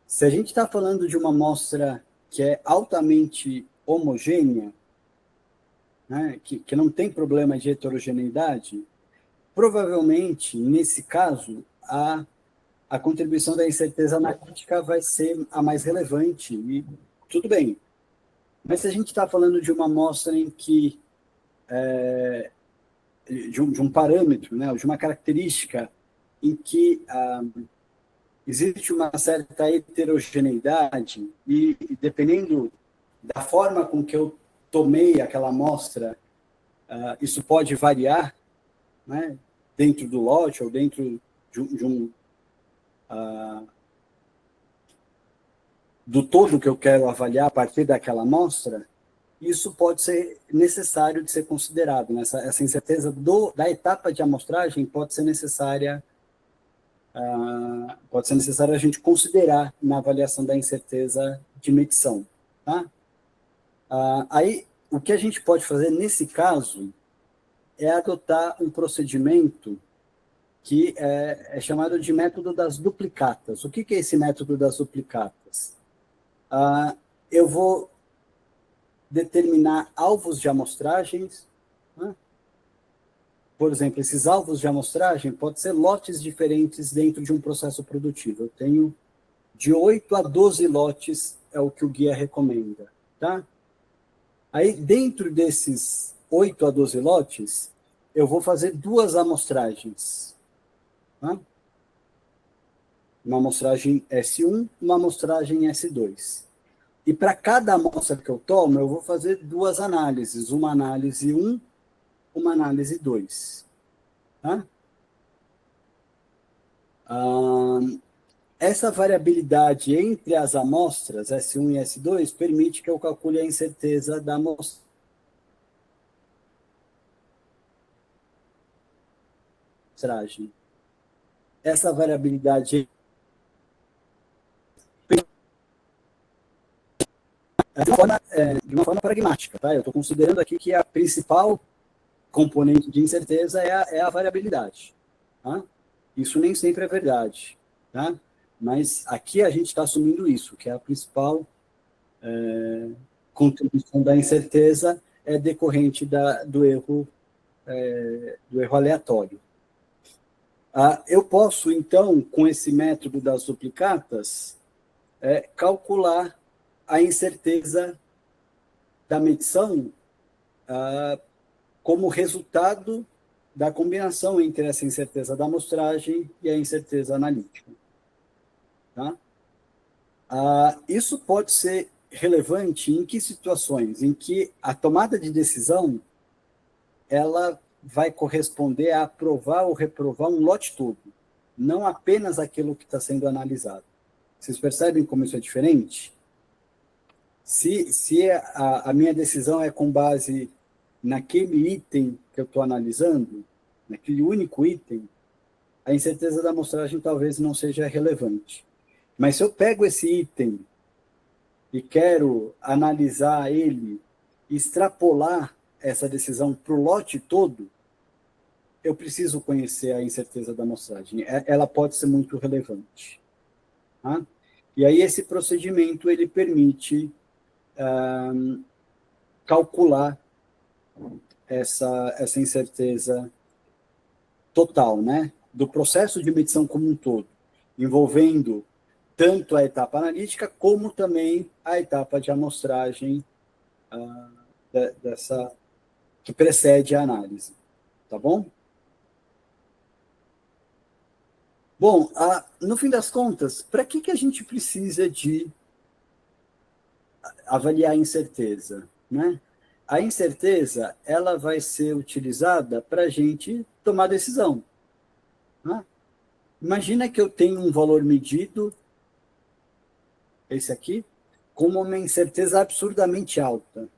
Se a gente está falando de uma amostra que é altamente homogênea, né, que não tem problema de heterogeneidade, provavelmente, nesse caso, a contribuição da incerteza analítica vai ser a mais relevante, e tudo bem. Mas se a gente está falando de uma amostra em que, de um parâmetro, né, de uma característica em que existe uma certa heterogeneidade, e dependendo da forma com que eu tomei aquela amostra, isso pode variar, né, dentro do lote ou dentro de um do todo que eu quero avaliar a partir daquela amostra, isso pode ser necessário de ser considerado, né? Essa incerteza da etapa de amostragem pode ser necessária a gente considerar na avaliação da incerteza de medição. Tá? Aí, o que a gente pode fazer nesse caso é adotar um procedimento que é chamado de método das duplicatas. O que é esse método das duplicatas? Eu vou determinar alvos de amostragens, né? Por exemplo, esses alvos de amostragem podem ser lotes diferentes dentro de um processo produtivo. Eu tenho de 8 a 12 lotes, é o que o guia recomenda. Tá? Aí, dentro desses 8 a 12 lotes, eu vou fazer 2 amostragens. Tá? Uma amostragem S1, uma amostragem S2. E para cada amostra que eu tomo, eu vou fazer 2 análises. Uma análise 1, uma análise 2. Tá? Essa variabilidade entre as amostras, S1 e S2, permite que eu calcule a incerteza da amostragem. Essa variabilidade de uma forma pragmática. Tá? Eu estou considerando aqui que a principal componente de incerteza é a variabilidade. Tá? Isso nem sempre é verdade. Tá? Mas aqui a gente está assumindo isso, que é a principal contribuição da incerteza é decorrente do erro aleatório. Eu posso, então, com esse método das duplicatas, calcular a incerteza da medição como resultado da combinação entre essa incerteza da amostragem e a incerteza analítica. Tá? Isso pode ser relevante em que situações? Em que a tomada de decisão ela vai corresponder a aprovar ou reprovar um lote todo, não apenas aquilo que está sendo analisado. Vocês percebem como isso é diferente? Se a minha decisão é com base naquele item que eu estou analisando, naquele único item, a incerteza da amostragem talvez não seja relevante. Mas se eu pego esse item e quero analisar ele, extrapolar essa decisão para o lote todo, eu preciso conhecer a incerteza da amostragem. Ela pode ser muito relevante. Tá? E aí esse procedimento ele permite calcular essa incerteza total, né? Do processo de medição como um todo, envolvendo tanto a etapa analítica como também a etapa de amostragem que precede a análise. Tá bom? Bom, no fim das contas, para que a gente precisa de avaliar a incerteza? Né? A incerteza ela vai ser utilizada para a gente tomar decisão. Né? Imagina que eu tenho um valor medido, esse aqui, com uma incerteza absurdamente alta.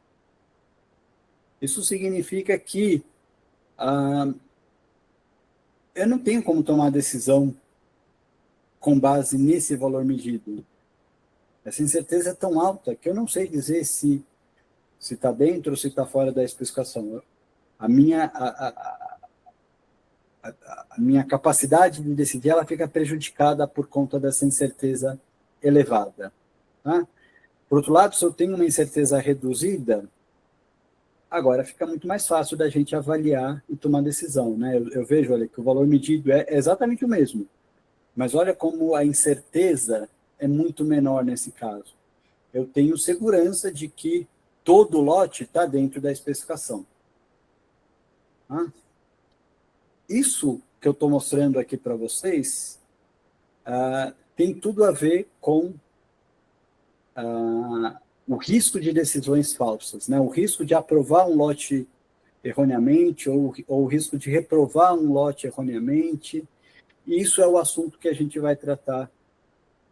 Isso significa que eu não tenho como tomar decisão com base nesse valor medido. Essa incerteza é tão alta que eu não sei dizer se está dentro ou se está fora da especificação. A minha capacidade de decidir ela fica prejudicada por conta dessa incerteza elevada. Tá? Por outro lado, se eu tenho uma incerteza reduzida, agora fica muito mais fácil da gente avaliar e tomar decisão. Né? Eu vejo, olha, que o valor medido é exatamente o mesmo, mas olha como a incerteza é muito menor nesse caso. Eu tenho segurança de que todo lote está dentro da especificação. Tá? Isso que eu estou mostrando aqui para vocês tem tudo a ver com o risco de decisões falsas, né? O risco de aprovar um lote erroneamente ou o risco de reprovar um lote erroneamente. E isso é o assunto que a gente vai tratar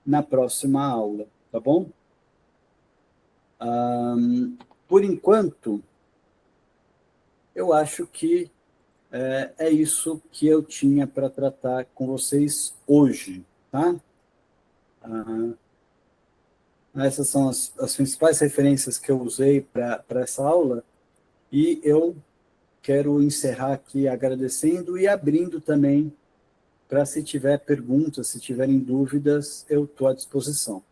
na próxima aula, tá bom? Por enquanto, eu acho que é isso que eu tinha para tratar com vocês hoje, tá? Essas são as principais referências que eu usei para essa aula, e eu quero encerrar aqui agradecendo e abrindo também para, se tiver perguntas, se tiverem dúvidas, eu estou à disposição.